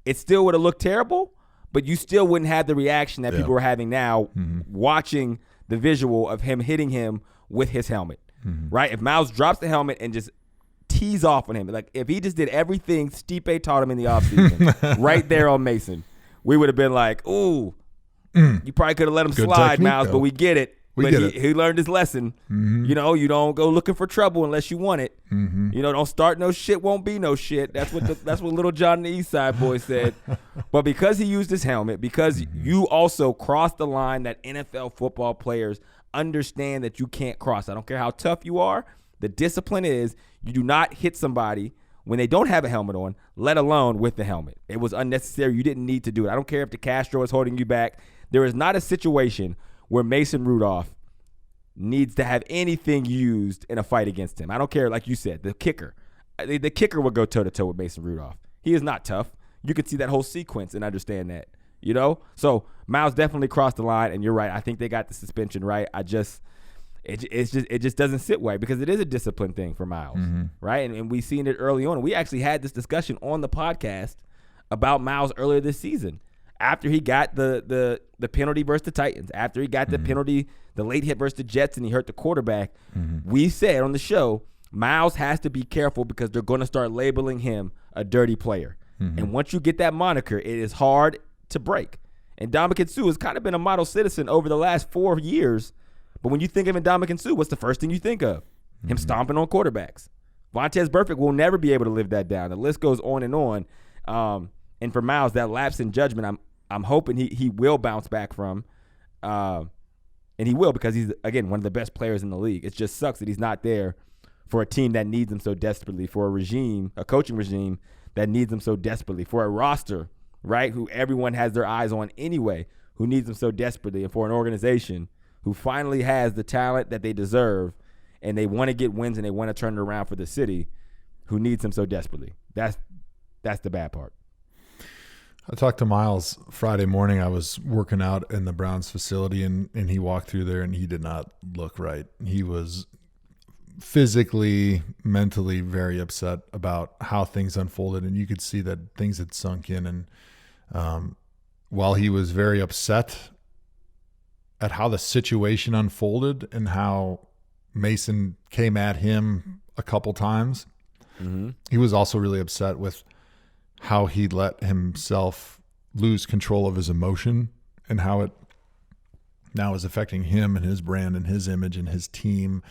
it still would have looked terrible, but you still wouldn't have the reaction that people are having now watching the visual of him hitting him with his helmet, right? If Myles drops the helmet and just tees off on him, like if he just did everything Stipe taught him in the offseason right there on Mason, we would have been like, ooh, you probably could have let him Good slide, technique, Myles, though. but we get it. He learned his lesson. You don't go looking for trouble unless you want it. Don't start no shit, won't be no shit. That's what Little John and the East Side Boy said. But because he used his helmet, because you also crossed the line that NFL football players understand that you can't cross. I don't care how tough you are. The discipline is you do not hit somebody when they don't have a helmet on, let alone with the helmet. It was unnecessary. You didn't need to do it. I don't care if the Castro is holding you back. There is not a situation where Mason Rudolph needs to have anything used in a fight against him. I don't care, like you said, the kicker. The kicker would go toe-to-toe with Mason Rudolph. He is not tough. You could see that whole sequence and understand that, So Myles definitely crossed the line, and you're right. I think they got the suspension right. It just doesn't sit right because it is a discipline thing for Myles, right? And we seen it early on. We actually had this discussion on the podcast about Myles earlier this season. After he got the penalty versus the Titans, after he got the penalty, the late hit versus the Jets, and he hurt the quarterback, we said on the show, Myles has to be careful because they're going to start labeling him a dirty player. And once you get that moniker, it is hard to break. And Ndamukong Suh has kind of been a model citizen over the last 4 years. But when you think of Ndamukong Suh, what's the first thing you think of? Him stomping on quarterbacks. Vontaze Burfict will never be able to live that down. The list goes on and on. And for Myles, that lapse in judgment, I'm hoping he will bounce back from. And he will because he's, again, one of the best players in the league. It just sucks that he's not there for a team that needs him so desperately, for a coaching regime that needs him so desperately, for a roster, right, who everyone has their eyes on anyway, who needs him so desperately, and for an organization who finally has the talent that they deserve and they want to get wins and they want to turn it around for the city, who needs him so desperately. That's the bad part. I talked to Myles Friday morning. I was working out in the Browns facility, and he walked through there, and he did not look right. He was physically, mentally very upset about how things unfolded, and you could see that things had sunk in. And while he was very upset at how the situation unfolded and how Mason came at him a couple times, he was also really upset with how he let himself lose control of his emotion and how it now is affecting him and his brand and his image and his team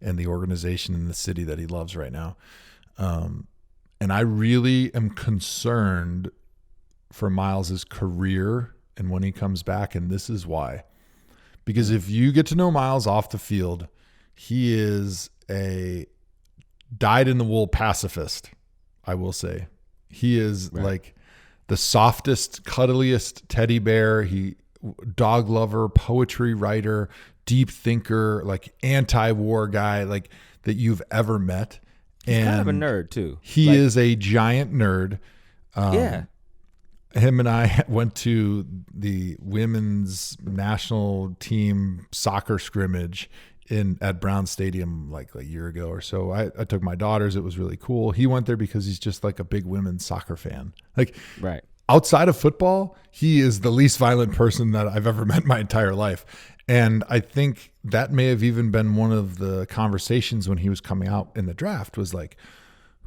and the organization and the city that he loves right now. And I really am concerned for Myles' career and when he comes back, and this is why. Because if you get to know Myles off the field, he is a dyed-in-the-wool pacifist, I will say. He is like the softest, cuddliest teddy bear. Dog lover, poetry writer, deep thinker, like anti-war guy, like that you've ever met. He's kind of a nerd too. He is a giant nerd. Him and I went to the women's national team soccer scrimmage at Brown Stadium like a year ago or so. I took my daughters. It was really cool. He went there because he's just like a big women's soccer fan. Like outside of football, he is the least violent person that I've ever met in my entire life. And I think that may have even been one of the conversations when he was coming out in the draft was like,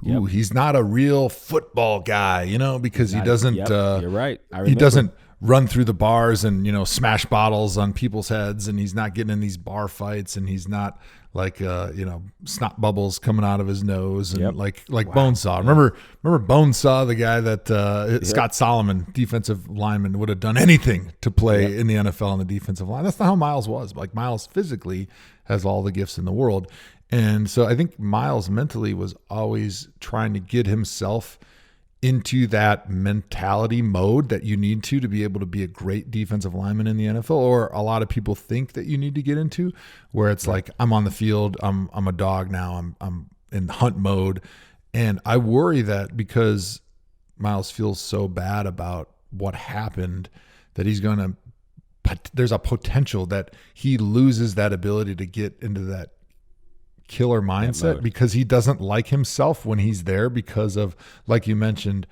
ooh, he's not a real football guy, because he doesn't, you're right. He doesn't run through the bars and, smash bottles on people's heads, and he's not getting in these bar fights, and he's not like, snot bubbles coming out of his nose and like Bonesaw. Remember Bonesaw, the guy that Scott Solomon, defensive lineman, would have done anything to play in the NFL on the defensive line. That's not how Myles was. Like Myles physically has all the gifts in the world. And so I think Myles mentally was always trying to get himself into that mentality mode that you need to be able to be a great defensive lineman in the NFL, or a lot of people think that you need to get into, where it's like, I'm on the field, I'm a dog now, I'm in hunt mode. And I worry that because Myles feels so bad about what happened that there's a potential that he loses that ability to get into that killer mindset because he doesn't like himself when he's there because of, like you mentioned,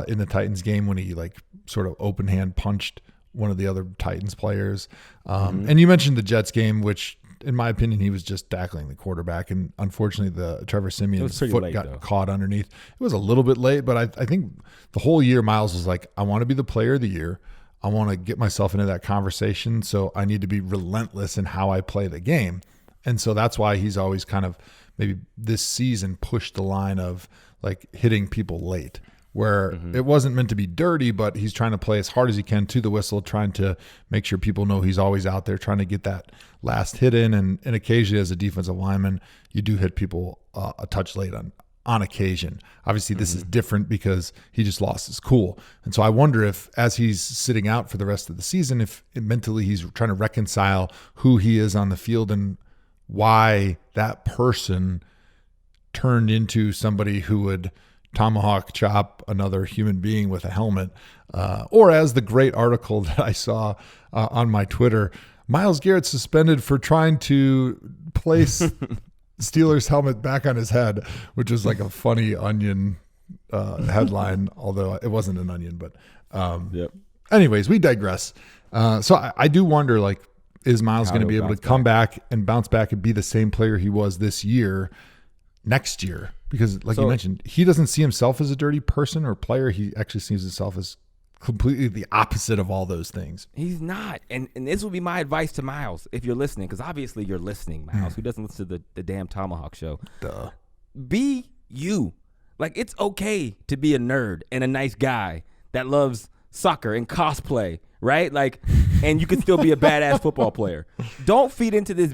in the Titans game when he like sort of open hand punched one of the other Titans players. And you mentioned the Jets game, which in my opinion, he was just tackling the quarterback. And unfortunately, the Trevor Siemian's foot got caught underneath. It was a little bit late, but I think the whole year Myles was like, I want to be the player of the year. I want to get myself into that conversation. So I need to be relentless in how I play the game. And so that's why he's always kind of maybe this season pushed the line of like hitting people late, where it wasn't meant to be dirty, but he's trying to play as hard as he can to the whistle, trying to make sure people know he's always out there trying to get that last hit in. And occasionally as a defensive lineman, you do hit people a touch late on occasion. Obviously this is different because he just lost his cool. And so I wonder if as he's sitting out for the rest of the season, if mentally he's trying to reconcile who he is on the field and why that person turned into somebody who would tomahawk chop another human being with a helmet. Or as the great article that I saw on my Twitter, Myles Garrett suspended for trying to place Steelers helmet back on his head, which was like a funny Onion headline, although it wasn't an Onion. But anyways, we digress. So I do wonder, like, is Myles going to be able to come back and bounce back and be the same player he was this year, next year? Because like you mentioned, he doesn't see himself as a dirty person or player. He actually sees himself as completely the opposite of all those things. He's not. And this would be my advice to Myles, if you're listening, because obviously you're listening, Myles, who doesn't listen to the damn ThomaHawk Show. Duh. Be you. Like, it's okay to be a nerd and a nice guy that loves soccer and cosplay, right? Like, and you can still be a badass football player. Don't feed into this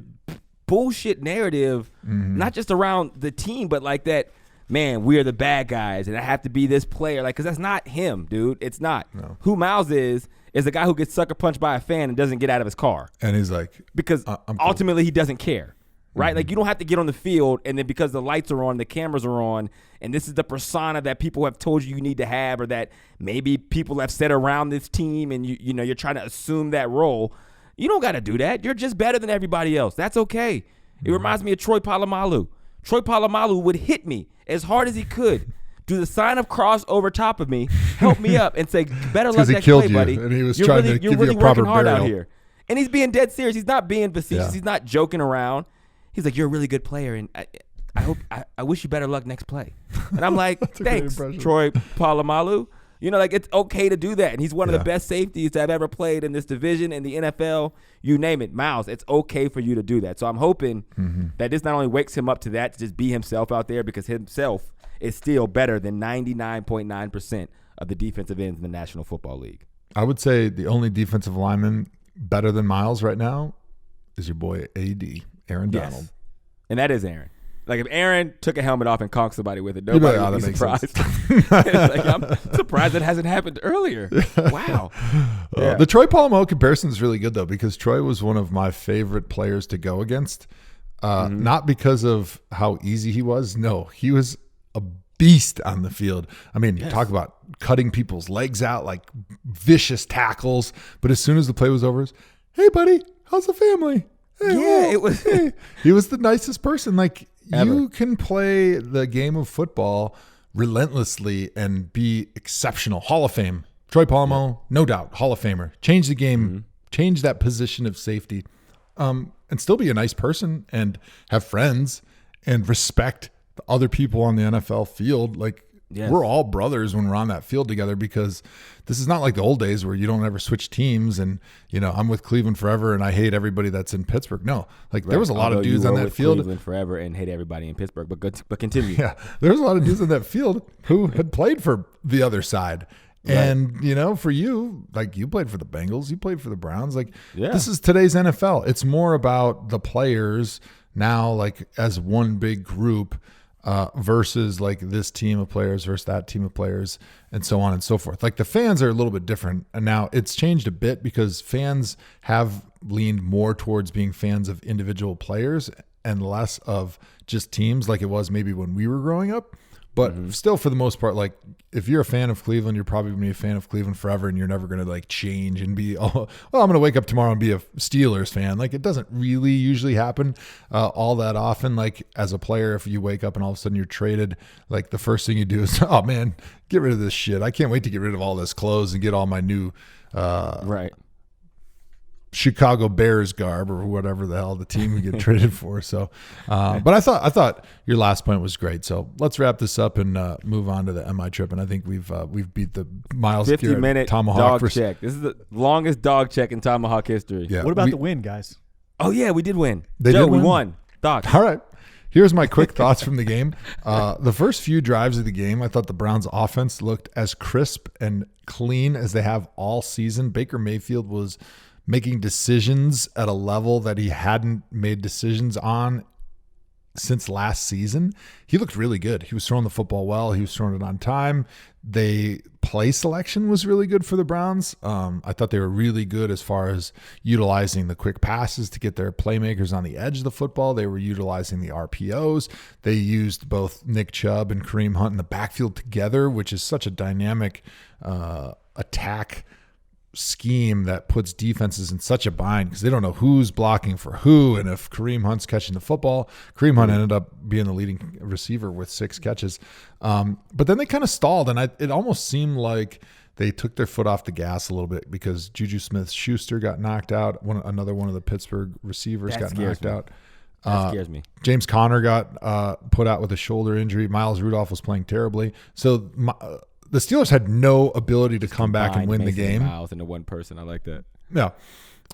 bullshit narrative, not just around the team, but like that, man, we're the bad guys and I have to be this player. Like, because that's not him, dude. It's not. No. Who Myles is the guy who gets sucker punched by a fan and doesn't get out of his car. And he's like, because ultimately he doesn't care, right? Like, you don't have to get on the field and then because the lights are on, the cameras are on, and this is the persona that people have told you need to have, or that maybe people have said around this team, and you know, you're trying to assume that role. You don't got to do that. You're just better than everybody else. That's okay. It reminds me of Troy Polamalu. Troy Polamalu would hit me as hard as he could, do the sign of cross over top of me, help me up, and say, better luck next play, buddy. And he was trying to give you a proper working hard burial out here. And he's being dead serious. He's not being facetious. Yeah. He's not joking around. He's like, you're a really good player, and I wish you better luck next play. And I'm like, thanks, Troy Polamalu. You know, like, it's okay to do that. And he's one of the best safeties that I've ever played in this division, in the NFL, you name it. Myles, it's okay for you to do that. So I'm hoping that this not only wakes him up to that, to just be himself out there, because himself is still better than 99.9% of the defensive ends in the National Football League. I would say the only defensive lineman better than Myles right now is your boy AD, Aaron Donald. Yes. And that is Aaron. Like if Aaron took a helmet off and conked somebody with it, nobody would be surprised. I'm surprised that hasn't happened earlier. Wow. The Troy Polamalu comparison is really good though, because Troy was one of my favorite players to go against. Not because of how easy he was. No, he was a beast on the field. I mean, you talk about cutting people's legs out, like vicious tackles. But as soon as the play was over, hey buddy, how's the family? Hey, it was. He was the nicest person. Like Ever. You can play the game of football relentlessly and be exceptional. Hall of Fame. Troy Polamalu, no doubt, Hall of Famer. Change the game, change that position of safety, and still be a nice person and have friends and respect the other people on the NFL field. Like we're all brothers when we're on that field together, because this is not like the old days where you don't ever switch teams and, you know, I'm with Cleveland forever and I hate everybody that's in Pittsburgh. No, like there was a lot of dudes on that field. Cleveland forever and hate everybody in Pittsburgh, but continue. Yeah, there was a lot of dudes on that field who had played for the other side. And, you know, for you, like you played for the Bengals, you played for the Browns. Like this is today's NFL. It's more about the players now, like as one big group, versus like this team of players versus that team of players and so on and so forth. Like the fans are a little bit different. And now it's changed a bit because fans have leaned more towards being fans of individual players and less of just teams like it was maybe when we were growing up. But still, for the most part, like if you're a fan of Cleveland, you're probably going to be a fan of Cleveland forever, and you're never going to like change and be, oh, well, I'm going to wake up tomorrow and be a Steelers fan. Like it doesn't really usually happen all that often. Like as a player, if you wake up and all of a sudden you're traded, like the first thing you do is, oh man, get rid of this shit. I can't wait to get rid of all this clothes and get all my new Chicago Bears garb or whatever the hell the team would get traded for. So, but I thought your last point was great. So let's wrap this up and move on to the MI trip. And I think we've beat the Myles Garrett 50-minute Tomahawk dog check. This is the longest dog check in Tomahawk history. Yeah. What about the win, guys? Oh yeah, we did win. They Joe, did we win? won. Thoughts? All right. Here's my quick thoughts from the game. The first few drives of the game, I thought the Browns offense looked as crisp and clean as they have all season. Baker Mayfield was making decisions at a level that he hadn't made decisions on since last season. He looked really good. He was throwing the football well. He was throwing it on time. The play selection was really good for the Browns. I thought they were really good as far as utilizing the quick passes to get their playmakers on the edge of the football. They were utilizing the RPOs. They used both Nick Chubb and Kareem Hunt in the backfield together, which is such a dynamic attack scheme that puts defenses in such a bind because they don't know who's blocking for who. And if Kareem Hunt's catching the football, Kareem Hunt ended up being the leading receiver with 6 catches. But then they kind of stalled, and it almost seemed like they took their foot off the gas a little bit because Juju Smith-Schuster got knocked out. Another one of the Pittsburgh receivers got knocked out. That scares me. James Conner got put out with a shoulder injury. Myles Rudolph was playing terribly. So the Steelers had no ability to come back and win the game. Myles into one person. I like that. Yeah.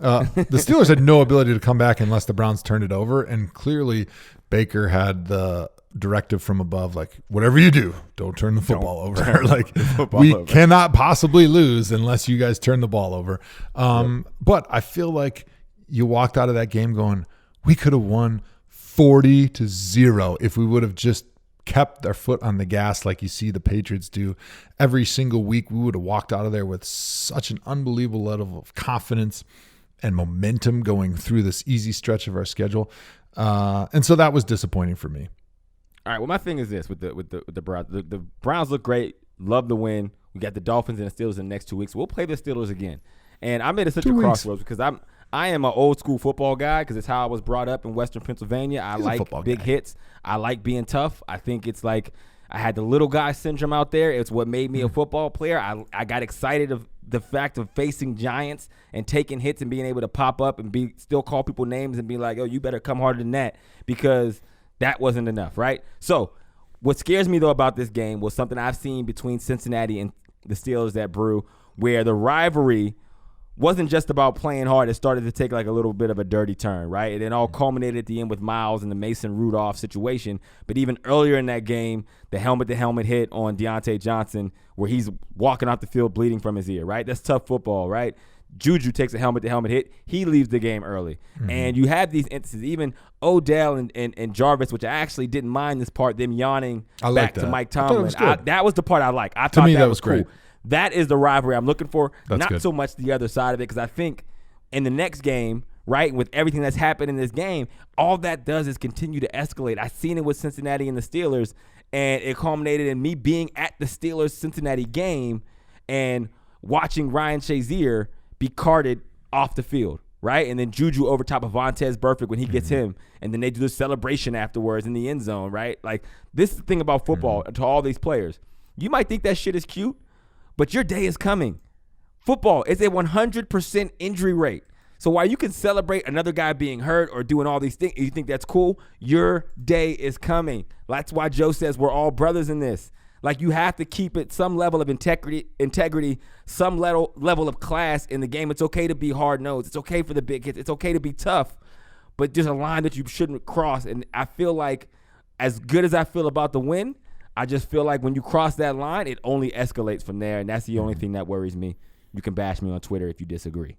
The Steelers had no ability to come back unless the Browns turned it over. And clearly Baker had the directive from above, like, whatever you do, don't turn the football over. Like, we cannot possibly lose unless you guys turn the ball over. But I feel like you walked out of that game going, we could have won 40-0 if we would have just kept our foot on the gas like you see the Patriots do every single week. We would have walked out of there with such an unbelievable level of confidence and momentum going through this easy stretch of our schedule. And so that was disappointing for me. All right. Well, my thing is this with the Browns. The Browns look great. Love the win. We got the Dolphins and the Steelers in the next 2 weeks. We'll play the Steelers again. And I'm at such a crossroads because I am an old school football guy because it's how I was brought up in Western Pennsylvania. I like big hits. I like being tough. I think it's like I had the little guy syndrome out there. It's what made me a football player. I got excited of the fact of facing giants and taking hits and being able to pop up and still call people names and be like, oh, you better come harder than that, because that wasn't enough, right? So what scares me, though, about this game was something I've seen between Cincinnati and the Steelers that brew, where the rivalry wasn't just about playing hard. It started to take like a little bit of a dirty turn, right? And it all culminated at the end with Myles and the MASON Rudolph situation. But even earlier in that game, the helmet-to-helmet hit on Deontay Johnson where he's walking off the field bleeding from his ear, right? That's tough football, right? Juju takes a helmet-to-helmet hit. He leaves the game early. Mm-hmm. And you have these instances, even Odell and Jarvis, which I actually didn't mind this part, them yawning back to Mike Tomlin. That was the part I liked. I thought that was cool. Great. That is the rivalry I'm looking for. That's not good. So much the other side of it, because I think in the next game, right, with everything that's happened in this game, all that does is continue to escalate. I seen it with Cincinnati and the Steelers, and it culminated in me being at the Steelers-Cincinnati game and watching Ryan Shazier be carted off the field, right? And then Juju over top of Vontaze Burfict when he gets him, and then they do the celebration afterwards in the end zone, right? Like, this is the thing about football to all these players. You might think that shit is cute, but your day is coming. Football is a 100% injury rate. So while you can celebrate another guy being hurt or doing all these things, you think that's cool, your day is coming. That's why Joe says we're all brothers in this. Like, you have to keep it some level of integrity, some level of class in the game. It's okay to be hard-nosed. It's okay for the big hits. It's okay to be tough. But there's a line that you shouldn't cross. And I feel like as good as I feel about the win, I just feel like when you cross that line, it only escalates from there, and that's the only thing that worries me. You can bash me on Twitter if you disagree.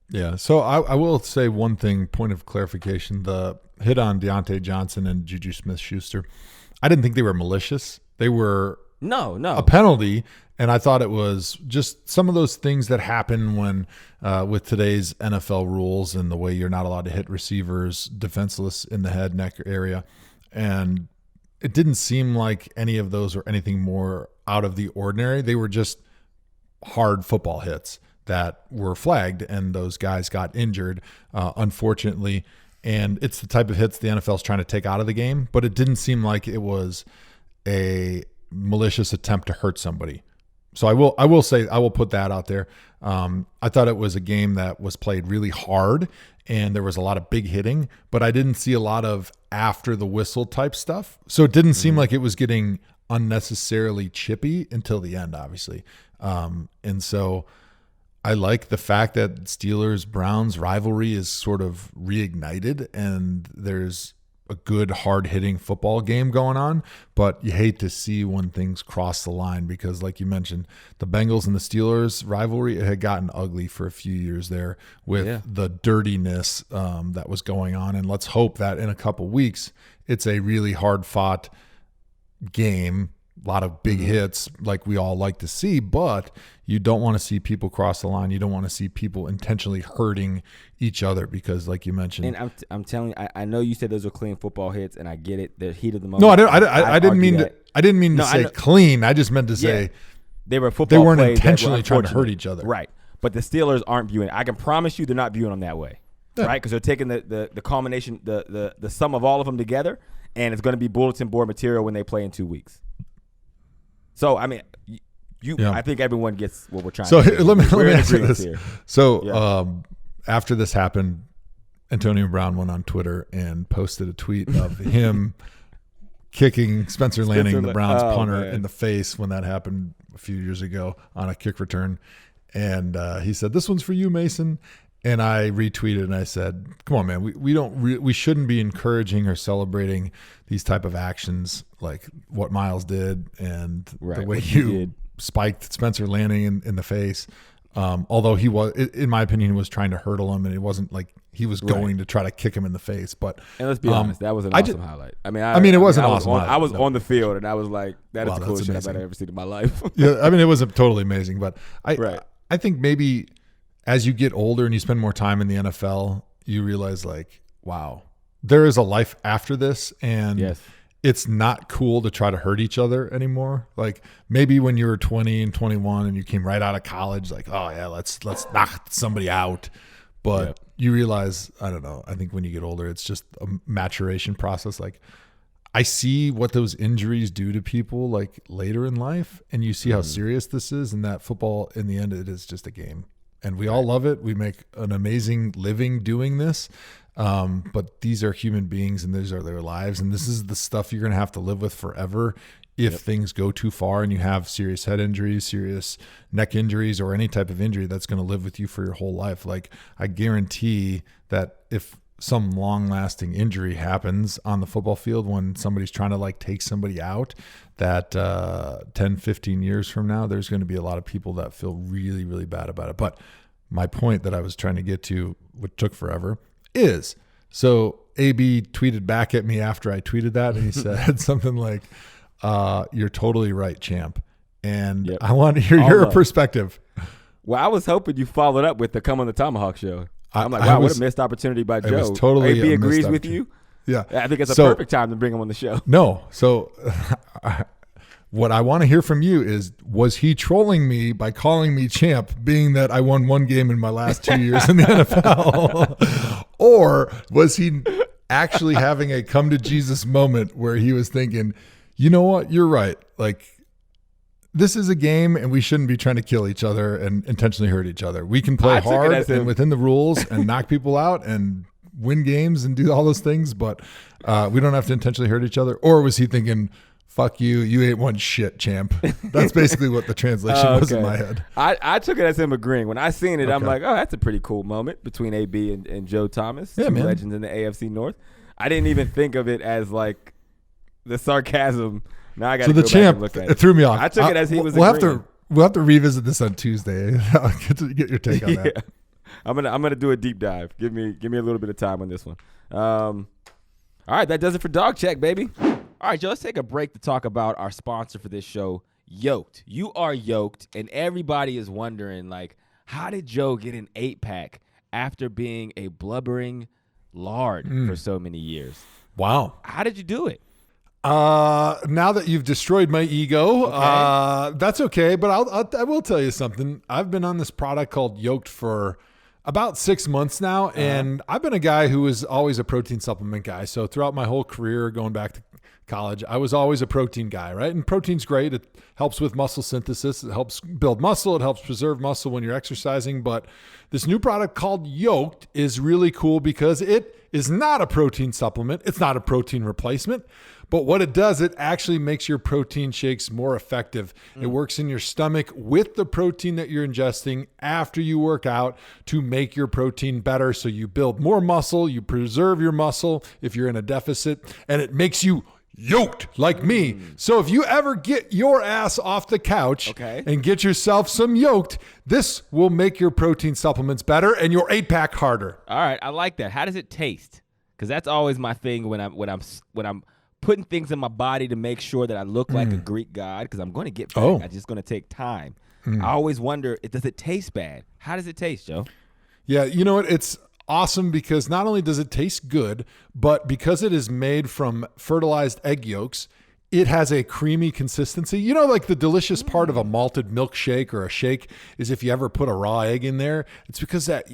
Yeah, so I will say one thing, point of clarification. The hit on Deontay Johnson and Juju Smith-Schuster, I didn't think they were malicious. They were a penalty, and I thought it was just some of those things that happen when with today's NFL rules and the way you're not allowed to hit receivers defenseless in the head, neck area, and it didn't seem like any of those were anything more out of the ordinary. They were just hard football hits that were flagged, and those guys got injured, unfortunately. And it's the type of hits the NFL is trying to take out of the game, but it didn't seem like it was a malicious attempt to hurt somebody. So I will say, I will put that out there. I thought it was a game that was played really hard, and there was a lot of big hitting, but I didn't see a lot of after the whistle type stuff. So it didn't seem like it was getting unnecessarily chippy until the end, obviously. And so I like the fact that Steelers-Browns rivalry is sort of reignited, and there's a good hard-hitting football game going on, but you hate to see when things cross the line because, like you mentioned, the Bengals and the Steelers rivalry, it had gotten ugly for a few years there with the dirtiness that was going on, and let's hope that in a couple weeks it's a really hard-fought game, a lot of big hits like we all like to see, but you don't want to see people cross the line. You don't want to see people intentionally hurting each other because, like you mentioned, and I'm telling you, I know you said those are clean football hits, and I get it. The heat of the moment. No, I didn't mean to. I didn't mean to say clean. I just meant to say they were football. They weren't intentionally trying to hurt each other, right? But the Steelers aren't viewing it. I can promise you, they're not viewing them that way, right? Because they're taking the culmination, the sum of all of them together, and it's going to be bulletin board material when they play in 2 weeks. So I mean. I think everyone gets what we're trying to do. So let me ask you this. Here. So after this happened, Antonio Brown went on Twitter and posted a tweet of him kicking Spencer Lanning, the Browns punter, in the face when that happened a few years ago on a kick return. And he said, "This one's for you, Mason." And I retweeted and I said, "Come on, man, we shouldn't be encouraging or celebrating these type of actions like what Myles did and the way you spiked Spencer Lanning in the face. Although he was, in my opinion, he was trying to hurdle him, and it wasn't like he was going to try to kick him in the face. But and let's be honest, that was an awesome highlight. I mean, it was an awesome highlight. I was on the field, and I was like, that is the coolest shit I've ever seen in my life. Yeah, I mean, it was totally amazing. But I think maybe as you get older and you spend more time in the NFL, you realize like, wow, there is a life after this, and it's not cool to try to hurt each other anymore. Like maybe when you were 20 and 21 and you came right out of college, like, oh yeah, let's knock somebody out. But you realize, I don't know, I think when you get older, it's just a maturation process. Like I see what those injuries do to people like later in life, and you see how serious this is, and that football in the end, it is just a game. And we all love it. We make an amazing living doing this. But these are human beings, and these are their lives, and this is the stuff you're going to have to live with forever if things go too far and you have serious head injuries, serious neck injuries, or any type of injury that's going to live with you for your whole life. Like, I guarantee that if some long-lasting injury happens on the football field when somebody's trying to like take somebody out, that 10, 15 years from now, there's going to be a lot of people that feel really, really bad about it. But my point that I was trying to get to, which took forever, is, so AB tweeted back at me after I tweeted that, and he said something like, you're totally right, champ. And I want to hear your perspective. Well, I was hoping you followed up with the Come on the ThomaHawk Show. I'm like, wow, what a missed opportunity by Joe. It was totally AB agrees with you. Yeah. I think it's a perfect time to bring him on the show. No. So what I want to hear from you is, was he trolling me by calling me champ, being that I won one game in my last 2 years in the NFL? Or was he actually having a come to Jesus moment where he was thinking, you know what, you're right. Like, this is a game and we shouldn't be trying to kill each other and intentionally hurt each other. We can play hard and within the rules and knock people out and win games and do all those things, but we don't have to intentionally hurt each other. Or was he thinking, fuck you, you ain't one shit, champ? That's basically what the translation was in my head. I took it as him agreeing. When I seen it, I'm like, oh, that's a pretty cool moment between AB and Joe Thomas, two legends in the AFC North. I didn't even think of it as like the sarcasm. Now I got to go back and look at it. It threw me off. I took it as he was agreeing. We'll have to revisit this on Tuesday. I'll get your take on that. I'm gonna do a deep dive. Give me a little bit of time on this one. All right, that does it for Dawg Check, baby. All right, Joe, let's take a break to talk about our sponsor for this show, Yoked. You are yoked, and everybody is wondering, like, how did Joe get an 8-pack after being a blubbering lard for so many years? Wow. How did you do it? Now that you've destroyed my ego, that's okay. But I will tell you something. I've been on this product called Yoked for about 6 months now, and I've been a guy who was always a protein supplement guy. So throughout my whole career, going back to college, I was always a protein guy, right? And protein's great. It helps with muscle synthesis. It helps build muscle. It helps preserve muscle when you're exercising. But this new product called Yoked is really cool because it is not a protein supplement. It's not a protein replacement. But what it does, it actually makes your protein shakes more effective. It works in your stomach with the protein that you're ingesting after you work out to make your protein better. So you build more muscle, you preserve your muscle if you're in a deficit, and it makes you yoked like me. So if you ever get your ass off the couch and get yourself some Yoked, this will make your protein supplements better and your 8-pack harder. All right, I like that. How does it taste? Because that's always my thing when I'm putting things in my body to make sure that I look like a Greek god, because I'm going to get back. It's just going to take time. I always wonder, does it taste bad? How does it taste, Joe? Yeah, you know what? It's awesome because not only does it taste good, but because it is made from fertilized egg yolks, it has a creamy consistency. You know, like the delicious part of a malted milkshake or a shake is if you ever put a raw egg in there, it's because that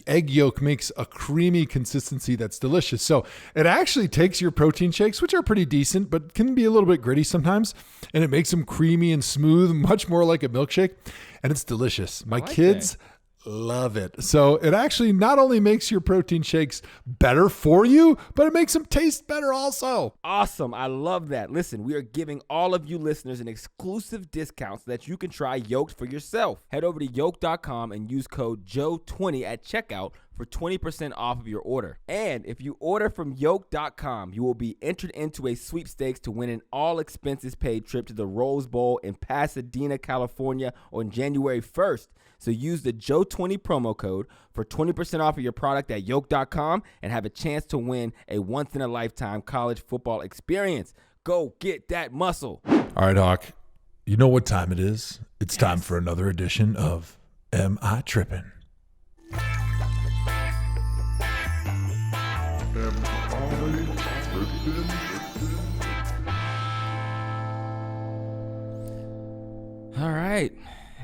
egg yolk makes a creamy consistency that's delicious. So it actually takes your protein shakes, which are pretty decent, but can be a little bit gritty sometimes, and it makes them creamy and smooth, much more like a milkshake, and it's delicious. My kids love it. So it actually not only makes your protein shakes better for you, but it makes them taste better also. Awesome. I love that. Listen, we are giving all of you listeners an exclusive discount so that you can try Yoked for yourself. Head over to yoke.com and use code JOE20 at checkout for 20% off of your order. And if you order from yoke.com, you will be entered into a sweepstakes to win an all expenses paid trip to the Rose Bowl in Pasadena, California on January 1st. So use the Joe20 promo code for 20% off of your product at yoke.com and have a chance to win a once-in-a-lifetime college football experience. Go get that muscle. All right, Hawk. You know what time it is. It's time for another edition of Am I Trippin'? All right.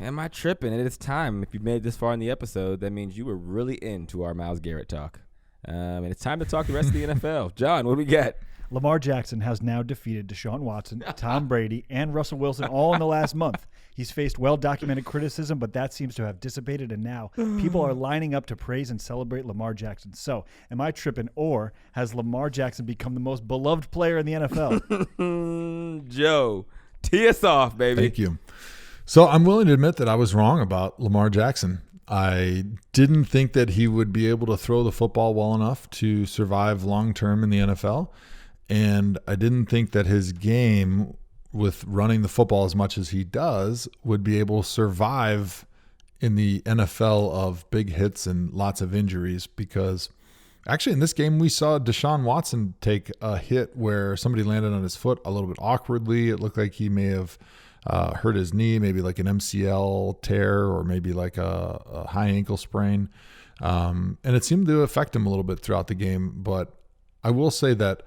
Am I tripping? It is time. If you made it this far in the episode, that means you were really into our Myles Garrett talk. And it's time to talk the rest of the NFL. John, what do we got? Lamar Jackson has now defeated Deshaun Watson, Tom Brady, and Russell Wilson all in the last month. He's faced well-documented criticism, but that seems to have dissipated, and now people are lining up to praise and celebrate Lamar Jackson. So, am I tripping, or has Lamar Jackson become the most beloved player in the NFL? Joe, Tee us off, baby. Thank you. So I'm willing to admit that I was wrong about Lamar Jackson. I didn't think that he would be able to throw the football well enough to survive long-term in the NFL. And I didn't think that his game with running the football as much as he does would be able to survive in the NFL of big hits and lots of injuries, because actually in this game we saw Deshaun Watson take a hit where somebody landed on his foot a little bit awkwardly. It looked like he may have hurt his knee, maybe like an MCL tear or maybe like a high ankle sprain. And it seemed to affect him a little bit throughout the game. But I will say that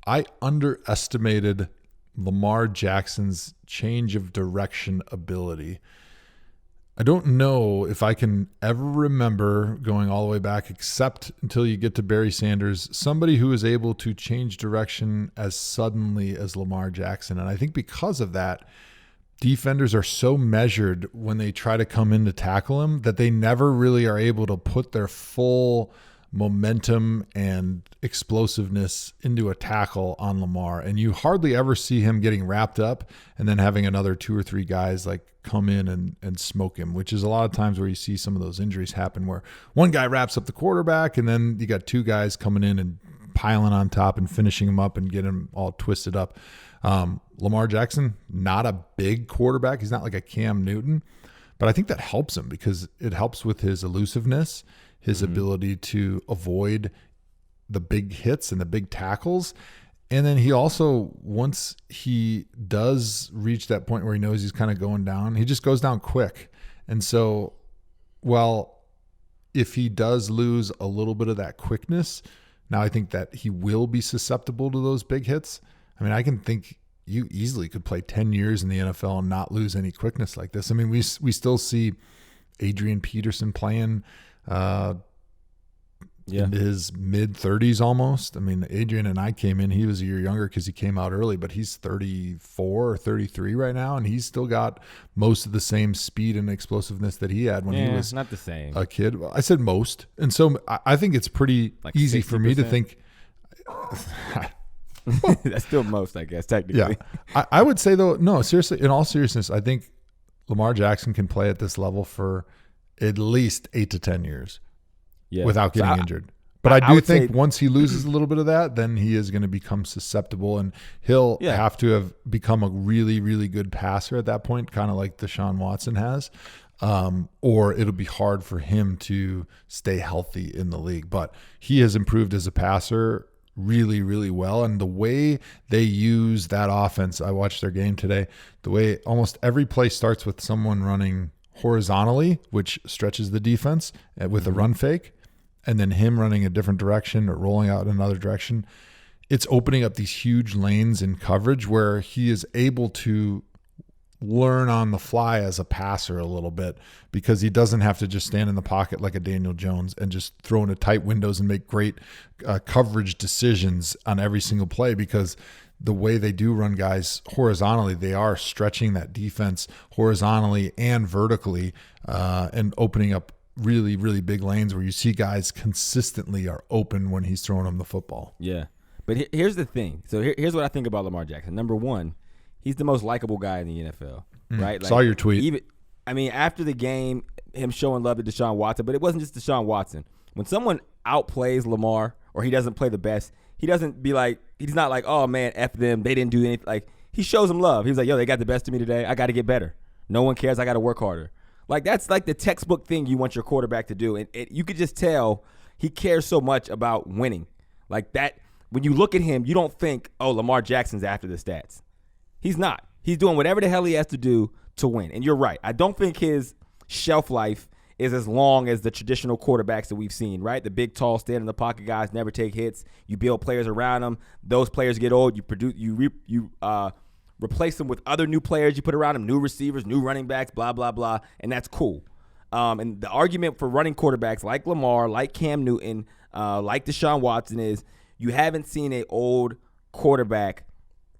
I underestimated Lamar Jackson's change of direction ability. I don't know if I can ever remember going all the way back, except until you get to Barry Sanders, somebody who is able to change direction as suddenly as Lamar Jackson. And I think because of that, defenders are so measured when they try to come in to tackle him that they never really are able to put their full momentum and explosiveness into a tackle on Lamar. And you hardly ever see him getting wrapped up and then having another 2 or 3 guys like come in and smoke him, which is a lot of times where you see some of those injuries happen where one guy wraps up the quarterback and then you got 2 guys coming in and piling on top and finishing him up and getting him all twisted up. Lamar Jackson, not a big quarterback. He's not like a Cam Newton, but I think that helps him because it helps with his elusiveness, his ability to avoid the big hits and the big tackles. And then he also, once he does reach that point where he knows he's kind of going down, he just goes down quick. And so, well, if he does lose a little bit of that quickness, now I think that he will be susceptible to those big hits. I mean, I can think you easily could play 10 years in the NFL and not lose any quickness like this. I mean, we still see Adrian Peterson playing into his mid-30s almost. I mean, Adrian and I came in, he was a year younger because he came out early, but he's 34 or 33 right now, and he's still got most of the same speed and explosiveness that he had when he was not the same. A kid. I said most. And so I think it's pretty like easy 60%. For me to think that's still most, I guess, technically. Yeah. I would say, though, no, seriously, in all seriousness, I think Lamar Jackson can play at this level for at least 8 to 10 years without getting injured. But I do think once he loses a little bit of that, then he is going to become susceptible, and he'll have to have become a really, really good passer at that point, kind of like Deshaun Watson has, or it'll be hard for him to stay healthy in the league. But he has improved as a passer really, really well. And the way they use that offense, I watched their game today, the way almost every play starts with someone running horizontally, which stretches the defense with a run fake, and then him running a different direction or rolling out in another direction. It's opening up these huge lanes in coverage where he is able to learn on the fly as a passer a little bit, because he doesn't have to just stand in the pocket like a Daniel Jones and just throw into tight windows and make great coverage decisions on every single play, because the way they do run guys horizontally, they are stretching that defense horizontally and vertically and opening up really, really big lanes where you see guys consistently are open when he's throwing them the football. Yeah. But here's the thing. So here's what I think about Lamar Jackson. Number one, he's the most likable guy in the NFL, right? Like, saw your tweet. After the game, him showing love to Deshaun Watson, but it wasn't just Deshaun Watson. When someone outplays Lamar or he doesn't play the best, he doesn't be like, he's not like, oh, man, F them, they didn't do anything. Like, he shows them love. He was like, yo, they got the best of me today. I got to get better. No one cares. I got to work harder. Like, that's like the textbook thing you want your quarterback to do. And you could just tell he cares so much about winning. Like that, when you look at him, you don't think, oh, Lamar Jackson's after the stats. He's not. He's doing whatever the hell he has to do to win. And you're right. I don't think his shelf life is as long as the traditional quarterbacks that we've seen, right? The big, tall, stand in the pocket guys never take hits. You build players around them. Those players get old. You replace them with other new players you put around them, new receivers, new running backs, blah, blah, blah, and that's cool. And the argument for running quarterbacks like Lamar, like Cam Newton, like Deshaun Watson is you haven't seen an old quarterback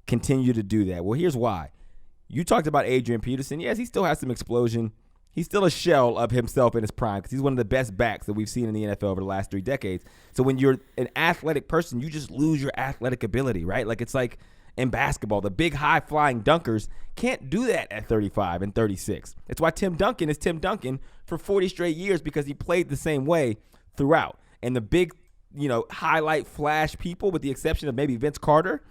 continue to do that. Well, here's why. You talked about Adrian Peterson. Yes, he still has some explosion. He's still a shell of himself in his prime because he's one of the best backs that we've seen in the NFL over the last 3 decades. So when you're an athletic person, you just lose your athletic ability, right? Like it's like in basketball. The big high-flying dunkers can't do that at 35 and 36. It's why Tim Duncan is Tim Duncan for 40 straight years, because he played the same way throughout. And the big, highlight flash people, with the exception of maybe Vince Carter,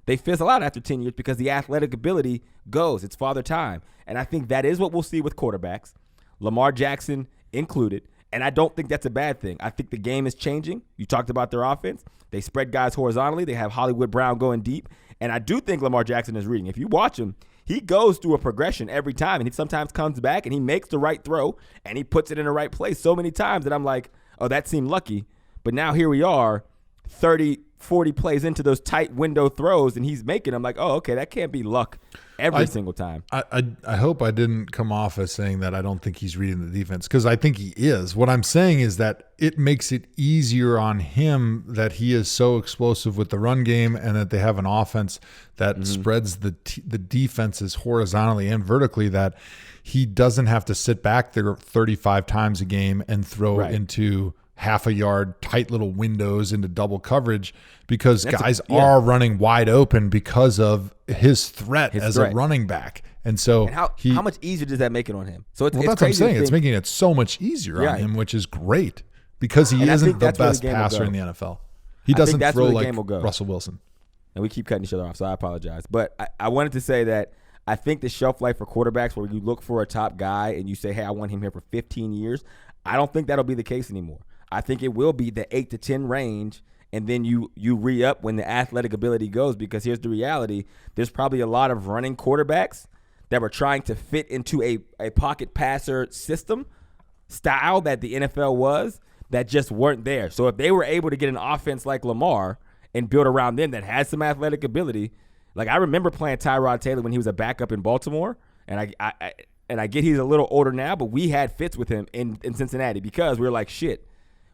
they fizzle out after 10 years because the athletic ability goes. It's father time. And I think that is what we'll see with quarterbacks, Lamar Jackson included. And I don't think that's a bad thing. I think the game is changing. You talked about their offense. They spread guys horizontally. They have Hollywood Brown going deep. And I do think Lamar Jackson is reading. If you watch him, he goes through a progression every time. And he sometimes comes back and he makes the right throw and he puts it in the right place so many times that I'm like, oh, that seemed lucky. But now here we are, 30, 40 plays into those tight window throws, and he's making them. Like, oh, okay, that can't be luck every single time. I hope I didn't come off as saying that I don't think he's reading the defense, because I think he is. What I'm saying is that it makes it easier on him that he is so explosive with the run game, and that they have an offense that spreads the defenses horizontally and vertically, that he doesn't have to sit back there 35 times a game and throw into half a yard, tight little windows into double coverage, because guys are running wide open because of his threat as a running back. And so how much easier does that make it on him? So it's that's what I'm saying. It's making it so much easier on him, which is great, because he isn't the best passer in the NFL. He doesn't throw like Russell Wilson. And we keep cutting each other off, so I apologize. But I wanted to say that I think the shelf life for quarterbacks, where you look for a top guy and you say, hey, I want him here for 15 years, I don't think that'll be the case anymore. I think it will be the 8 to 10 range, and then you re-up when the athletic ability goes, because here's the reality. There's probably a lot of running quarterbacks that were trying to fit into a pocket passer system style that the NFL was, that just weren't there. So if they were able to get an offense like Lamar and build around them that has some athletic ability, like I remember playing Tyrod Taylor when he was a backup in Baltimore, and I get he's a little older now, but we had fits with him in Cincinnati, because we were like, shit,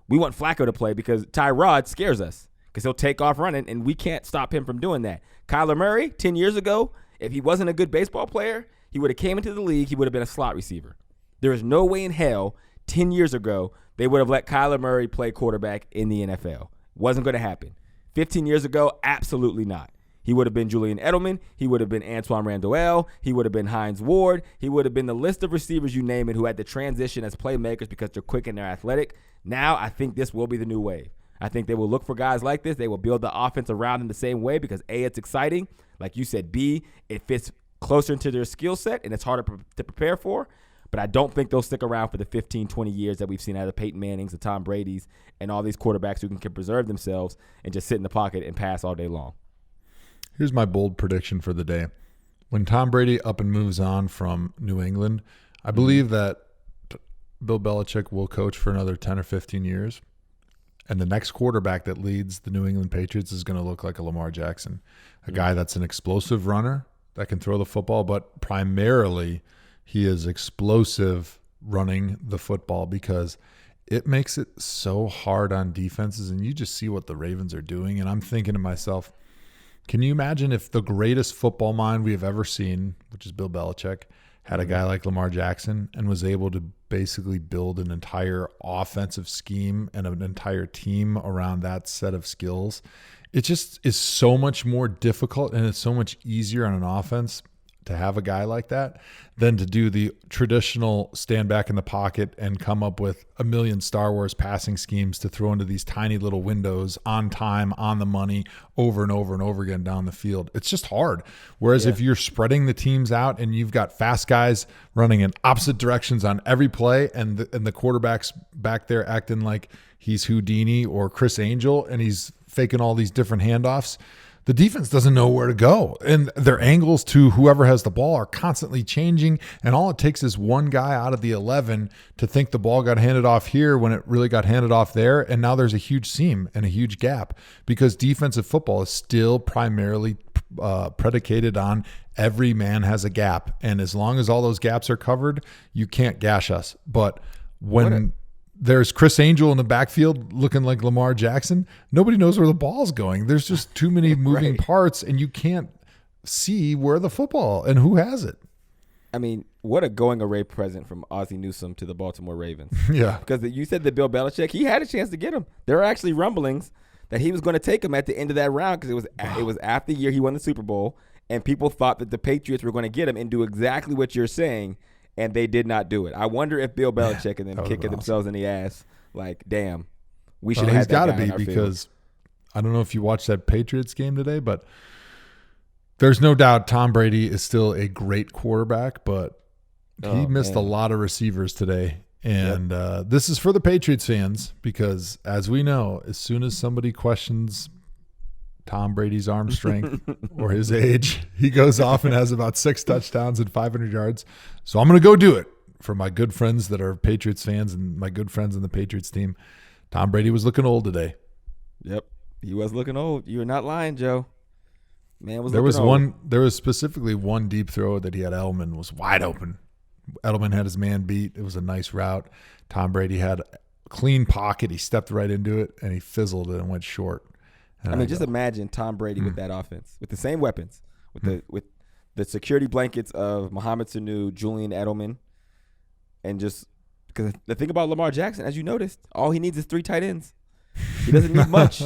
we want Flacco to play because Tyrod scares us, because he'll take off running, and we can't stop him from doing that. Kyler Murray, 10 years ago, if he wasn't a good baseball player, he would have came into the league, he would have been a slot receiver. There is no way in hell 10 years ago they would have let Kyler Murray play quarterback in the NFL. Wasn't going to happen. 15 years ago, absolutely not. He would have been Julian Edelman. He would have been Antoine Randall. He would have been Hines Ward. He would have been the list of receivers, you name it, who had to transition as playmakers because they're quick and they're athletic. Now I think this will be the new wave. I think they will look for guys like this. They will build the offense around in the same way, because A, it's exciting. Like you said, B, it fits closer into their skill set and it's harder to prepare for. But I don't think they'll stick around for the 15, 20 years that we've seen out of the Peyton Mannings, the Tom Bradys, and all these quarterbacks who can preserve themselves and just sit in the pocket and pass all day long. Here's my bold prediction for the day. When Tom Brady up and moves on from New England, I believe that Bill Belichick will coach for another 10 or 15 years. And the next quarterback that leads the New England Patriots is going to look like a Lamar Jackson, a guy that's an explosive runner that can throw the football, but primarily he is explosive running the football, because it makes it so hard on defenses. And you just see what the Ravens are doing. And I'm thinking to myself, can you imagine if the greatest football mind we have ever seen, which is Bill Belichick, had a guy like Lamar Jackson and was able to basically build an entire offensive scheme and an entire team around that set of skills? It just is so much more difficult, and it's so much easier on an offense to have a guy like that than to do the traditional stand back in the pocket and come up with a million Star Wars passing schemes to throw into these tiny little windows on time, on the money, over and over and over again down the field. It's just hard. Whereas if you're spreading the teams out and you've got fast guys running in opposite directions on every play, and the quarterback's back there acting like he's Houdini or Chris Angel and he's faking all these different handoffs, the defense doesn't know where to go, and their angles to whoever has the ball are constantly changing, and all it takes is one guy out of the 11 to think the ball got handed off here when it really got handed off there, and now there's a huge seam and a huge gap, because defensive football is still primarily predicated on every man has a gap, and as long as all those gaps are covered, you can't gash us. But when there's Chris Angel in the backfield looking like Lamar Jackson, nobody knows where the ball's going. There's just too many moving parts, and you can't see where the football and who has it. I mean, what a going away present from Ozzie Newsome to the Baltimore Ravens. Yeah. Because you said that Bill Belichick, he had a chance to get him. There are actually rumblings that he was going to take him at the end of that round because it was after the year he won the Super Bowl, and people thought that the Patriots were going to get him and do exactly what you're saying, and they did not do it. I wonder if Bill Belichick and them kicking themselves in the ass, like, damn, we should have had that guy in our field. He's got to be, because I don't know if you watched that Patriots game today, but there's no doubt Tom Brady is still a great quarterback, but he missed a lot of receivers today. And this is for the Patriots fans, because as we know, as soon as somebody questions Tom Brady's arm strength or his age, he goes off and has about 6 touchdowns and 500 yards. So I'm going to go do it for my good friends that are Patriots fans and my good friends in the Patriots team. Tom Brady was looking old today. Yep, he was looking old. You're not lying, Joe. Man was there looking was old. one. There was specifically one deep throw that he had. Edelman was wide open. Edelman had his man beat. It was a nice route. Tom Brady had a clean pocket. He stepped right into it, and he fizzled it and went short. And I mean, just imagine Tom Brady with that offense, with the same weapons, with the security blankets of Mohamed Sanu, Julian Edelman, and just because the thing about Lamar Jackson, as you noticed, all he needs is 3 tight ends. He doesn't need much.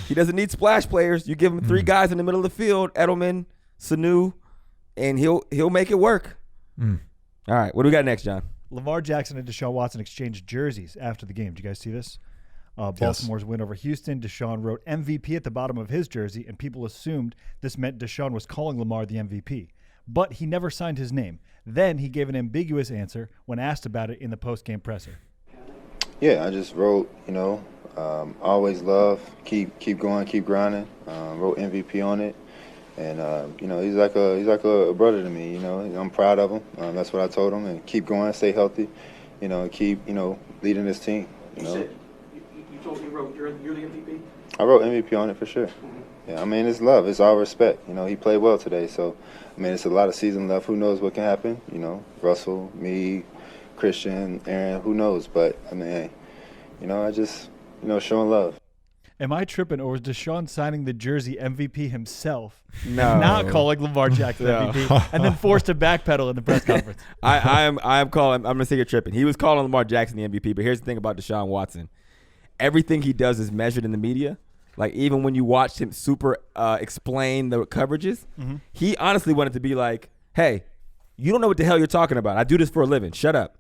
He doesn't need splash players. You give him 3 guys in the middle of the field, Edelman, Sanu, and he'll make it work. All right, what do we got next, John? Lamar Jackson and Deshaun Watson exchanged jerseys after the game. Did you guys see this? Baltimore's win over Houston. Deshaun wrote MVP at the bottom of his jersey, and people assumed this meant Deshaun was calling Lamar the MVP. But he never signed his name. Then he gave an ambiguous answer when asked about it in the post-game presser. Yeah, I just wrote, always love, keep going, keep grinding. Wrote MVP on it, and he's like a brother to me. I'm proud of him. That's what I told him, and keep going, stay healthy, keep leading this team. You told me you're the MVP. I wrote MVP on it for sure. Yeah, I mean, it's love, it's all respect. He played well today, so I mean, it's a lot of season left. Who knows what can happen? Russell, me, Christian, Aaron, who knows? But I mean, hey, I just showing love. Am I tripping, or was Deshaun signing the jersey MVP himself? No. Not calling Lamar Jackson MVP, and then forced to backpedal in the press conference. I'm going to say you're tripping. He was calling Lamar Jackson the MVP, but here's the thing about Deshaun Watson. Everything he does is measured in the media. Like, even when you watched him super explain the coverages, he honestly wanted to be like, hey, you don't know what the hell you're talking about. I do this for a living. Shut up.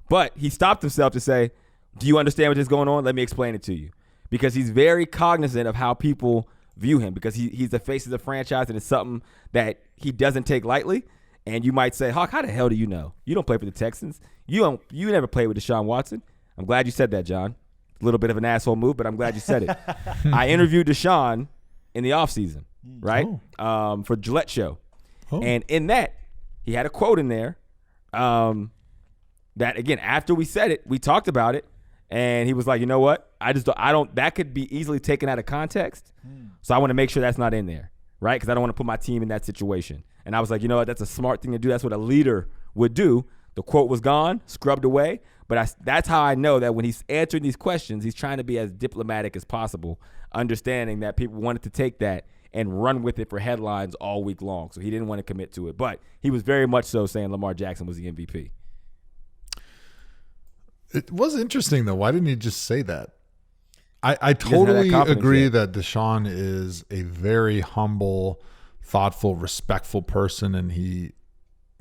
But he stopped himself to say, do you understand what's going on? Let me explain it to you. Because he's very cognizant of how people view him, because he's the face of the franchise, and it's something that he doesn't take lightly. And you might say, Hawk, how the hell do you know? You don't play for the Texans. You never played with Deshaun Watson. I'm glad you said that, John. A little bit of an asshole move, but I'm glad you said it. I interviewed Deshaun in the offseason, right? For Gillette Show. And in that, he had a quote in there that, again, after we said it, we talked about it, and he was like, you know what? That could be easily taken out of context. So I want to make sure that's not in there, right? Because I don't want to put my team in that situation. And I was like, you know what? That's a smart thing to do. That's what a leader would do. The quote was gone, scrubbed away. But that's how I know that when he's answering these questions, he's trying to be as diplomatic as possible, understanding that people wanted to take that and run with it for headlines all week long. So he didn't want to commit to it. But he was very much so saying Lamar Jackson was the MVP. It was interesting, though. Why didn't he just say that? I totally agree that Deshaun is a very humble, thoughtful, respectful person, and he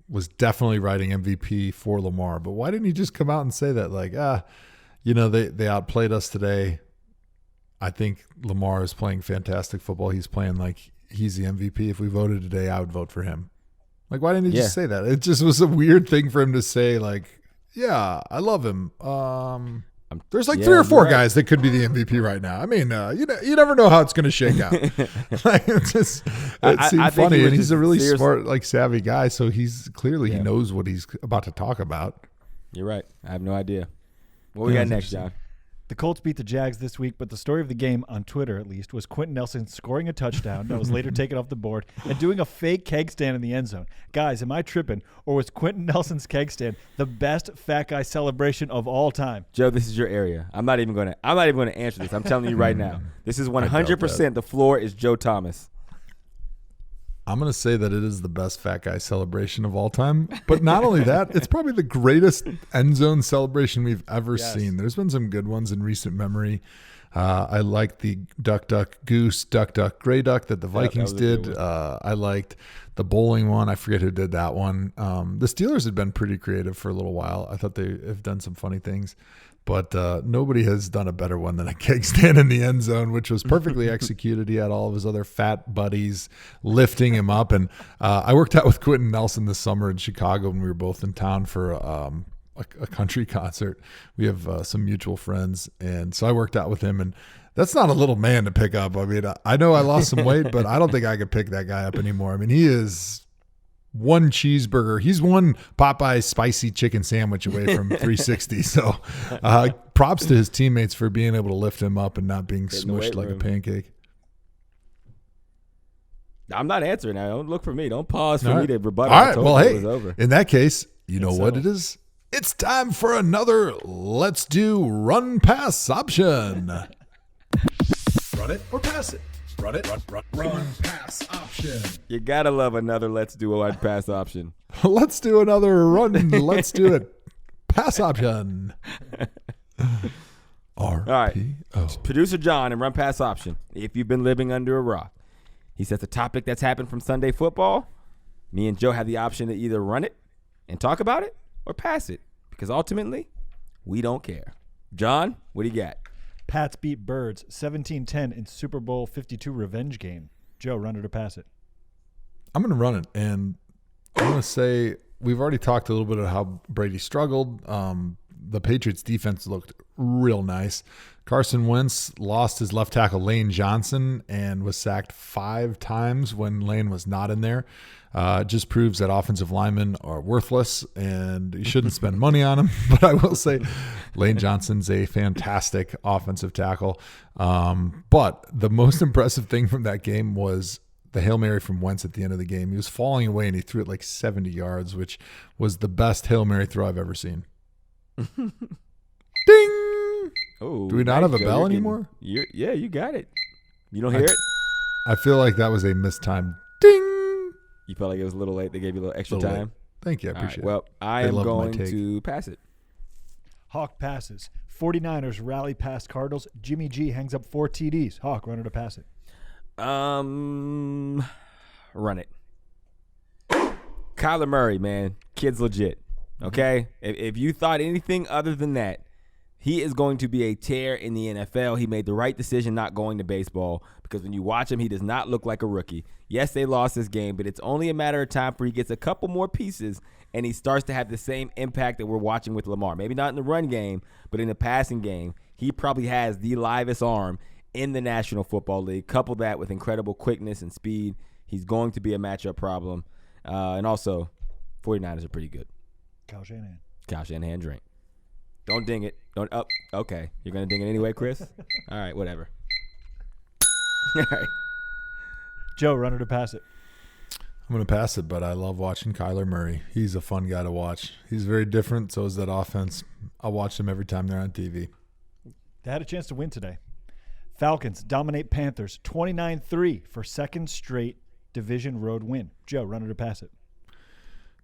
was definitely writing MVP for Lamar. But why didn't he just come out and say that? Like, they outplayed us today. I think Lamar is playing fantastic football. He's playing like he's the MVP. If we voted today, I would vote for him. Like, why didn't he just say that? It just was a weird thing for him to say, like, yeah, I love him. There's like 3 or 4 guys that could be the MVP right now. I mean, you never know how it's going to shake out. It seemed funny, and he's a really smart, savvy guy. So he's clearly he knows what he's about to talk about. You're right. I have no idea. What we got next, John? The Colts beat the Jags this week, but the story of the game, on Twitter at least, was Quentin Nelson scoring a touchdown that was later taken off the board and doing a fake keg stand in the end zone. Guys, am I tripping, or was Quentin Nelson's keg stand the best fat guy celebration of all time? Joe, this is your area. I'm not even going to answer this. I'm telling you right now. This is 100%. The floor is Joe Thomas. I'm going to say that it is the best fat guy celebration of all time. But not only that, it's probably the greatest end zone celebration we've ever seen. There's been some good ones in recent memory. I liked the duck, duck, goose, duck, duck, gray duck that the Vikings did. I liked the bowling one. I forget who did that one. The Steelers had been pretty creative for a little while. I thought they have done some funny things. But nobody has done a better one than a keg stand in the end zone, which was perfectly executed. He had all of his other fat buddies lifting him up. And I worked out with Quentin Nelson this summer in Chicago when we were both in town for a country concert. We have some mutual friends. And so I worked out with him. And that's not a little man to pick up. I mean, I know I lost some weight, but I don't think I could pick that guy up anymore. I mean, he is one cheeseburger. He's one Popeye spicy chicken sandwich away from 360. So props to his teammates for being able to lift him up and not being smushed like a pancake. I'm not answering now. Don't look for me. Don't pause for me to rebut. All right. Well, hey, in that case, you know what it is? It's time for another Let's Do Run Pass option. Run it or pass it. Run it, run, pass option. You gotta love another let's do a run pass option. Let's do another run. Let's do it. Pass option. All right. Producer John and run pass option. If you've been living under a rock, he sets a topic that's happened from Sunday football. Me and Joe have the option to either run it and talk about it or pass it, because ultimately we don't care. John, what do you got? Pats beat Birds 17-10 in Super Bowl 52 revenge game. Joe, run it or pass it? I'm going to run it. And I'm going to say we've already talked a little bit about how Brady struggled. The Patriots defense looked real nice. Carson Wentz lost his left tackle Lane Johnson and was sacked 5 times when Lane was not in there. It just proves that offensive linemen are worthless and you shouldn't spend money on them. But I will say Lane Johnson's a fantastic offensive tackle. But the most impressive thing from that game was the Hail Mary from Wentz at the end of the game. He was falling away and he threw it like 70 yards, which was the best Hail Mary throw I've ever seen. Ding! Oh, do we not have a bell anymore? Yeah, you got it. You don't hear it? I feel like that was a mistimed ding. You felt like it was a little late. They gave you a little extra time. Late. Thank you. I appreciate it. Well, I am going to pass it. Hawk passes. 49ers rally past Cardinals. Jimmy G hangs up 4 TDs. Hawk, run it or pass it? Run it. Kyler Murray, man. Kid's legit. Okay? If you thought anything other than that, he is going to be a tear in the NFL. He made the right decision not going to baseball because when you watch him, he does not look like a rookie. Yes, they lost this game, but it's only a matter of time before he gets a couple more pieces and he starts to have the same impact that we're watching with Lamar. Maybe not in the run game, but in the passing game, he probably has the livest arm in the National Football League. Couple that with incredible quickness and speed. He's going to be a matchup problem. And also, 49ers are pretty good. Kyle Shanahan drink. Don't ding it. Don't up. Okay. You're going to ding it anyway, Chris? All right, whatever. All right. Joe, run it or pass it? I'm going to pass it, but I love watching Kyler Murray. He's a fun guy to watch. He's very different, so is that offense. I'll watch them every time they're on TV. They had a chance to win today. Falcons dominate Panthers 29-3 for second straight division road win. Joe, run it or pass it?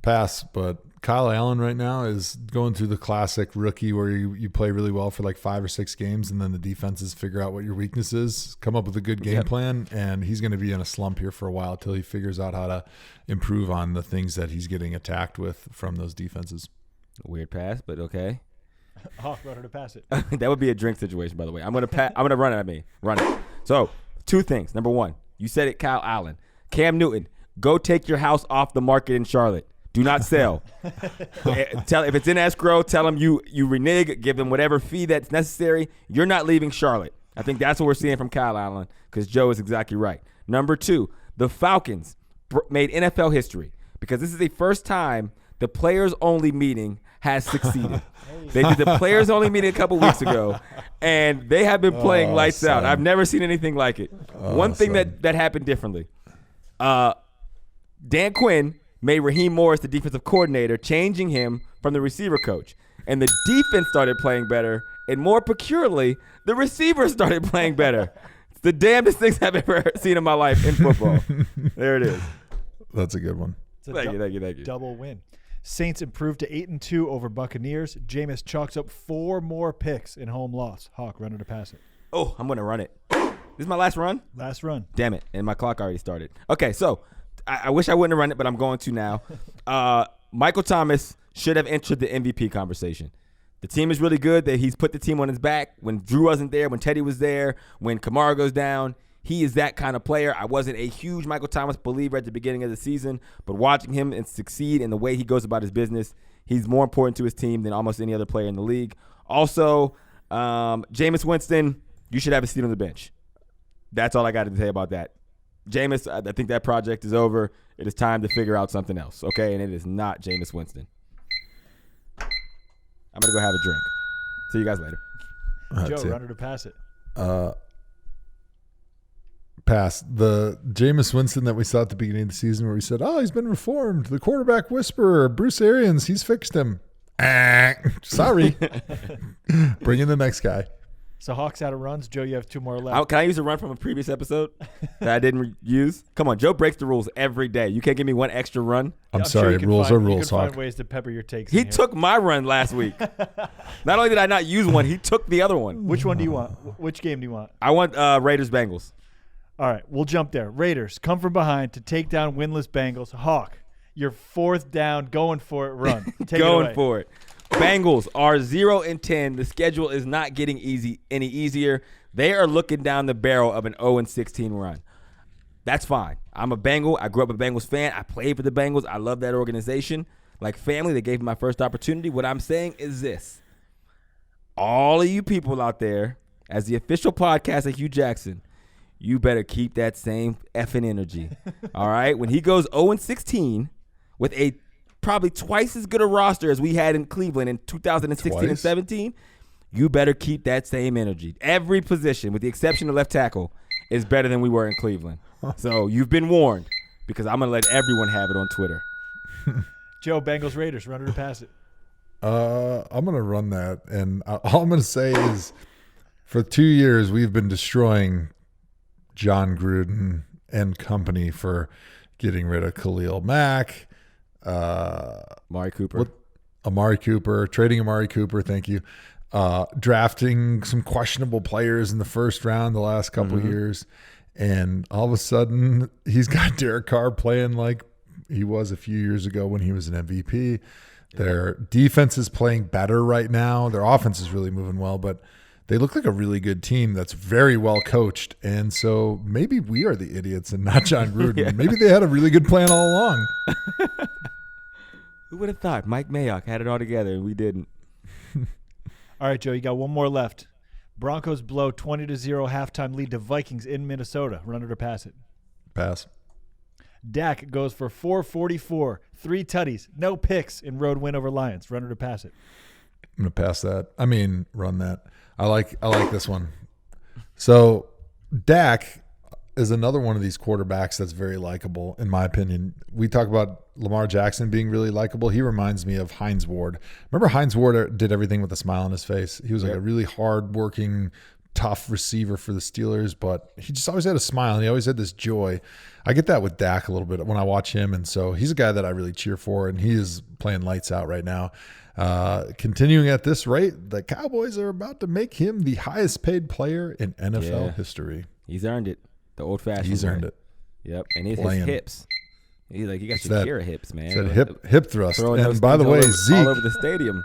Pass, but Kyle Allen right now is going through the classic rookie where you play really well for like 5 or 6 games and then the defenses figure out what your weakness is, come up with a good game plan, and he's going to be in a slump here for a while till he figures out how to improve on the things that he's getting attacked with from those defenses. Weird pass, but okay. Hawk, run it or pass it? That would be a drink situation, by the way. I'm going to run it at me. Run it. So, 2 things. Number 1, you said it, Kyle Allen. Cam Newton, go take your house off the market in Charlotte. Do not sell. If it's in escrow, tell them you renege, give them whatever fee that's necessary. You're not leaving Charlotte. I think that's what we're seeing from Kyle Allen because Joe is exactly right. Number 2, the Falcons made NFL history because this is the first time the players-only meeting has succeeded. They did the players-only meeting a couple weeks ago, and they have been playing lights out. I've never seen anything like it. One thing that happened differently. Dan Quinn made Raheem Morris the defensive coordinator, changing him from the receiver coach. And the defense started playing better, and more peculiarly, the receivers started playing better. It's the damnedest things I've ever seen in my life in football. There it is. That's a good one. It's a Thank you. double win. Saints improved to 8-2 over Buccaneers. Jameis chalks up 4 more picks in home loss. Hawk, run it or pass it? Oh, I'm going to run it. This is my last run? Last run. Damn it. And my clock already started. Okay, so I wish I wouldn't have run it, but I'm going to now. Michael Thomas should have entered the MVP conversation. The team is really good. That he's put the team on his back. When Drew wasn't there, when Teddy was there, when Kamara goes down, he is that kind of player. I wasn't a huge Michael Thomas believer at the beginning of the season, but watching him and succeed in the way he goes about his business, he's more important to his team than almost any other player in the league. Also, Jameis Winston, you should have a seat on the bench. That's all I got to say about that. Jameis, I think that project is over. It is time to figure out something else, okay? And it is not Jameis Winston. I'm going to go have a drink. See you guys later. Joe, run it or pass it? Pass. The Jameis Winston that we saw at the beginning of the season where we said, oh, he's been reformed. The quarterback whisperer, Bruce Arians, he's fixed him. Sorry. Bring in the next guy. So Hawk's out of runs. Joe, you have 2 more left. Can I use a run from a previous episode that I didn't use? Come on, Joe breaks the rules every day. You can't give me one extra run? I'm sorry, rules are rules, Hawk. You can Hawk. find ways to pepper your takes. He took my run last week. Not only did I not use one, he took the other one. Which one do you want? Which game do you want? I want Raiders-Bengals. All right, we'll jump there. Raiders come from behind to take down winless Bengals. Hawk, your 4th down, going for it, run. Take Going it away. for it. Bengals are 0-10. The schedule is not getting any easier. They are looking down the barrel of an 0-16 run. That's fine. I'm a Bengal. I grew up a Bengals fan. I played for the Bengals. I love that organization. Like family, they gave me my first opportunity. What I'm saying is this. All of you people out there, as the official podcast of Hugh Jackson, you better keep that same effing energy. All right? When he goes 0-16 with a probably twice as good a roster as we had in Cleveland in 2016 and 17, you better keep that same energy. Every position, with the exception of left tackle, is better than we were in Cleveland. So you've been warned because I'm going to let everyone have it on Twitter. Joe, Bengals Raiders, run it or pass it? I'm going to run that. And all I'm going to say is for 2 years, we've been destroying John Gruden and company for getting rid of Khalil Mack, Amari Cooper, trading Amari Cooper. Thank you. Drafting some questionable players in the first round the last couple of years. And all of a sudden he's got Derek Carr playing like he was a few years ago when he was an MVP. Their defense is playing better right now. Their offense is really moving well, but they look like a really good team that's very well coached. And so maybe we are the idiots and not John Gruden. Yeah. Maybe they had a really good plan all along. Who would have thought Mike Mayock had it all together and we didn't? All right, Joe, you got 1 more left. Broncos blow 20-0 halftime lead to Vikings in Minnesota. Run it or pass it? Pass. Dak goes for 444, 3 tutties, no picks in road win over Lions. Run it or pass it? I'm going to pass that. I mean, run that. I like this one. So Dak is another one of these quarterbacks that's very likable, in my opinion. We talk about Lamar Jackson being really likable. He reminds me of Hines Ward. Remember Hines Ward did everything with a smile on his face? He was like a really hard-working, tough receiver for the Steelers, but he just always had a smile, and he always had this joy. I get that with Dak a little bit when I watch him, and so he's a guy that I really cheer for, and he is playing lights out right now. Continuing at this rate, the Cowboys are about to make him the highest paid player in NFL history. He's earned it. The old-fashioned He's earned it. Yep, and his hips. He's like, you got Shakira hips, man. It's that hip thrust. And by the way, all Zeke over the stadium.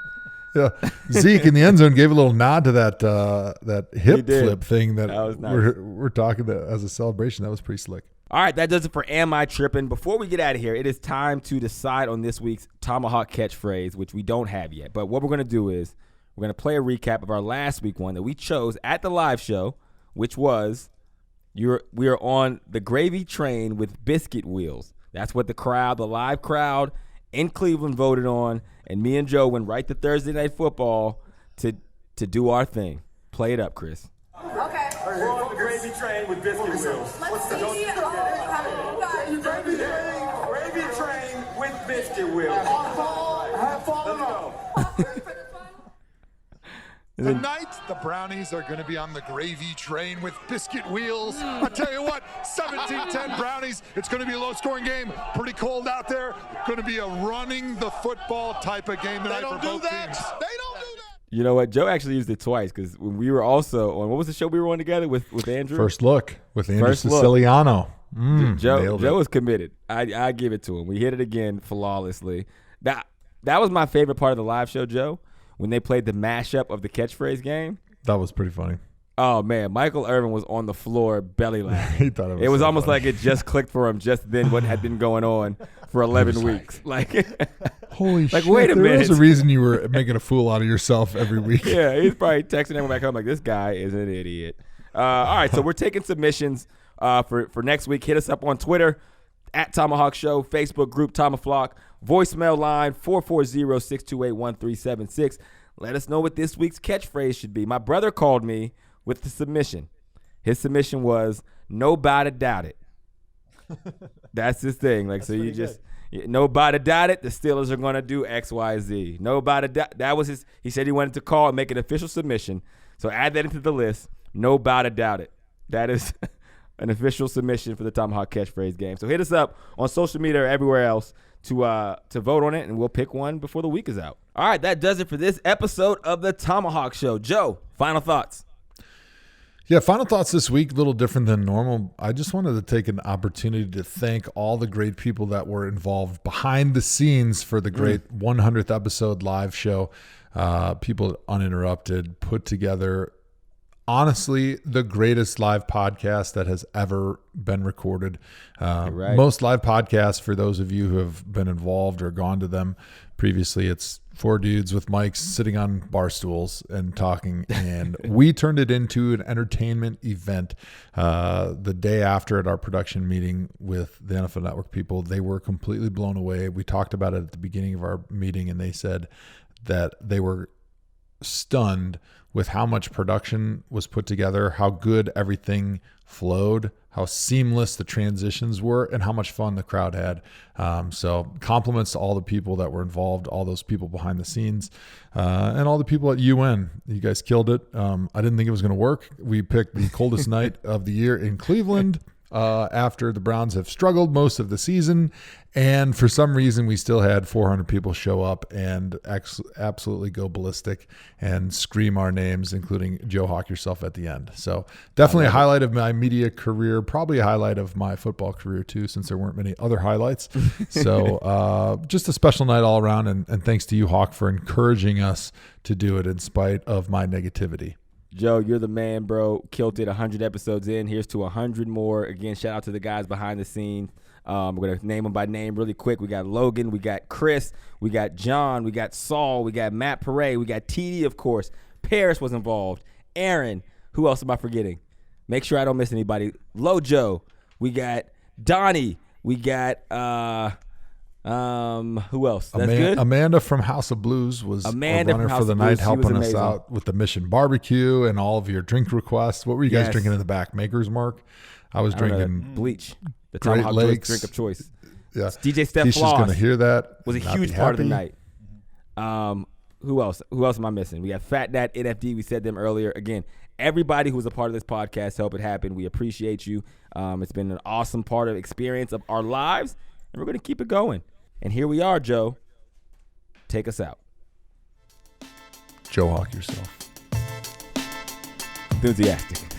Yeah, Zeke in the end zone gave a little nod to that hip flip thing that was nice. we're talking about as a celebration. That was pretty slick. All right, that does it for Am I Trippin'? Before we get out of here, it is time to decide on this week's ThomaHawk catchphrase, which we don't have yet. But what we're going to do is we're going to play a recap of our last week one that we chose at the live show, which was we are on the gravy train with biscuit wheels. That's what the live crowd in Cleveland voted on, and me and Joe went right to Thursday Night Football to do our thing. Play it up, Chris. Okay. We're on the gravy train with biscuit wheels. Let's see. Gravy train with biscuit wheels. Have fun. Ready for this one? Tonight, The brownies are going to be on the gravy train with biscuit wheels. I tell you what, 17-10 brownies. It's going to be a low-scoring game. Pretty cold out there. Going to be a running the football type of game tonight for both teams. They don't do that. You know what? Joe actually used it twice because when we were also on, what was the show we were on together with Andrew? First Look with Andrew Siciliano. Joe was committed. I give it to him. We hit it again flawlessly. That was my favorite part of the live show, Joe, when they played the mashup of the catchphrase game. That was pretty funny. Oh, man. Michael Irvin was on the floor belly laughing. He thought it was so almost funny. like it just clicked for him just then what had been going on for 11 weeks. Holy shit. Wait a minute. There was a reason you were making a fool out of yourself every week. Yeah, he's probably texting everyone back home like, this guy is an idiot. All right, so we're taking submissions for next week. Hit us up on Twitter, at ThomaHawk Show, Facebook group ThomaHawk, voicemail line 440-628-1376. Let us know what this week's catchphrase should be. My brother called me with the submission. His submission was, nobody doubt it. That's his thing. Like, so you just, nobody doubt it. The Steelers are going to do X, Y, Z. Nobody doubt. That was his. He said he wanted to call and make an official submission. So add that into the list. Nobody doubt it. That is an official submission for the ThomaHawk catchphrase game. So hit us up on social media or everywhere else to vote on it, and we'll pick one before the week is out. All right, that does it for this episode of the ThomaHawk Show. Joe, final thoughts. Yeah, final thoughts this week, a little different than normal. I just wanted to take an opportunity to thank all the great people that were involved behind the scenes for the great 100th episode live show. People at Uninterrupted put together, honestly, the greatest live podcast that has ever been recorded. Right. Most live podcasts, for those of you who have been involved or gone to them previously, it's four dudes with mics sitting on bar stools and talking. And we turned it into an entertainment event. The day after at our production meeting with the NFL Network people, they were completely blown away. We talked about it at the beginning of our meeting, and they said that they were stunned with how much production was put together, how good everything flowed, how seamless the transitions were, and how much fun the crowd had. So compliments to all the people that were involved, all those people behind the scenes, and all the people at UN. You guys killed it. I didn't think it was going to work. We picked the coldest night of the year in Cleveland after the Browns have struggled most of the season. And for some reason, we still had 400 people show up and absolutely go ballistic and scream our names, including Joe Hawk yourself at the end. So definitely a highlight of my media career, probably a highlight of my football career too, since there weren't many other highlights. So just a special night all around. And thanks to you, Hawk, for encouraging us to do it in spite of my negativity. Joe, you're the man, bro. Killed it 100 episodes in. Here's to 100 more. Again, shout out to the guys behind the scenes. We're going to name them by name really quick. We got Logan. We got Chris. We got John. We got Saul. We got Matt Paray. We got TD, of course. Paris was involved. Aaron. Who else am I forgetting? Make sure I don't miss anybody. Lojo. We got Donnie. We got who else? That's good. Amanda from House of Blues was a runner for the night, helping us out with the Mission Barbecue and all of your drink requests. What were you guys drinking in the back? Maker's Mark? I was drinking bleach. The Great ThomaHawk Lakes drink of choice. Yeah. DJ Steph Keisha's going to hear that. Was a huge part of the night. Who else? Who else am I missing? We got Fat Dad, NFD. We said them earlier. Again, everybody who was a part of this podcast, help it happen. We appreciate you. It's been an awesome part of experience of our lives, and we're going to keep it going. And here we are, Joe. Take us out. Joe Hawk yourself. Enthusiastic.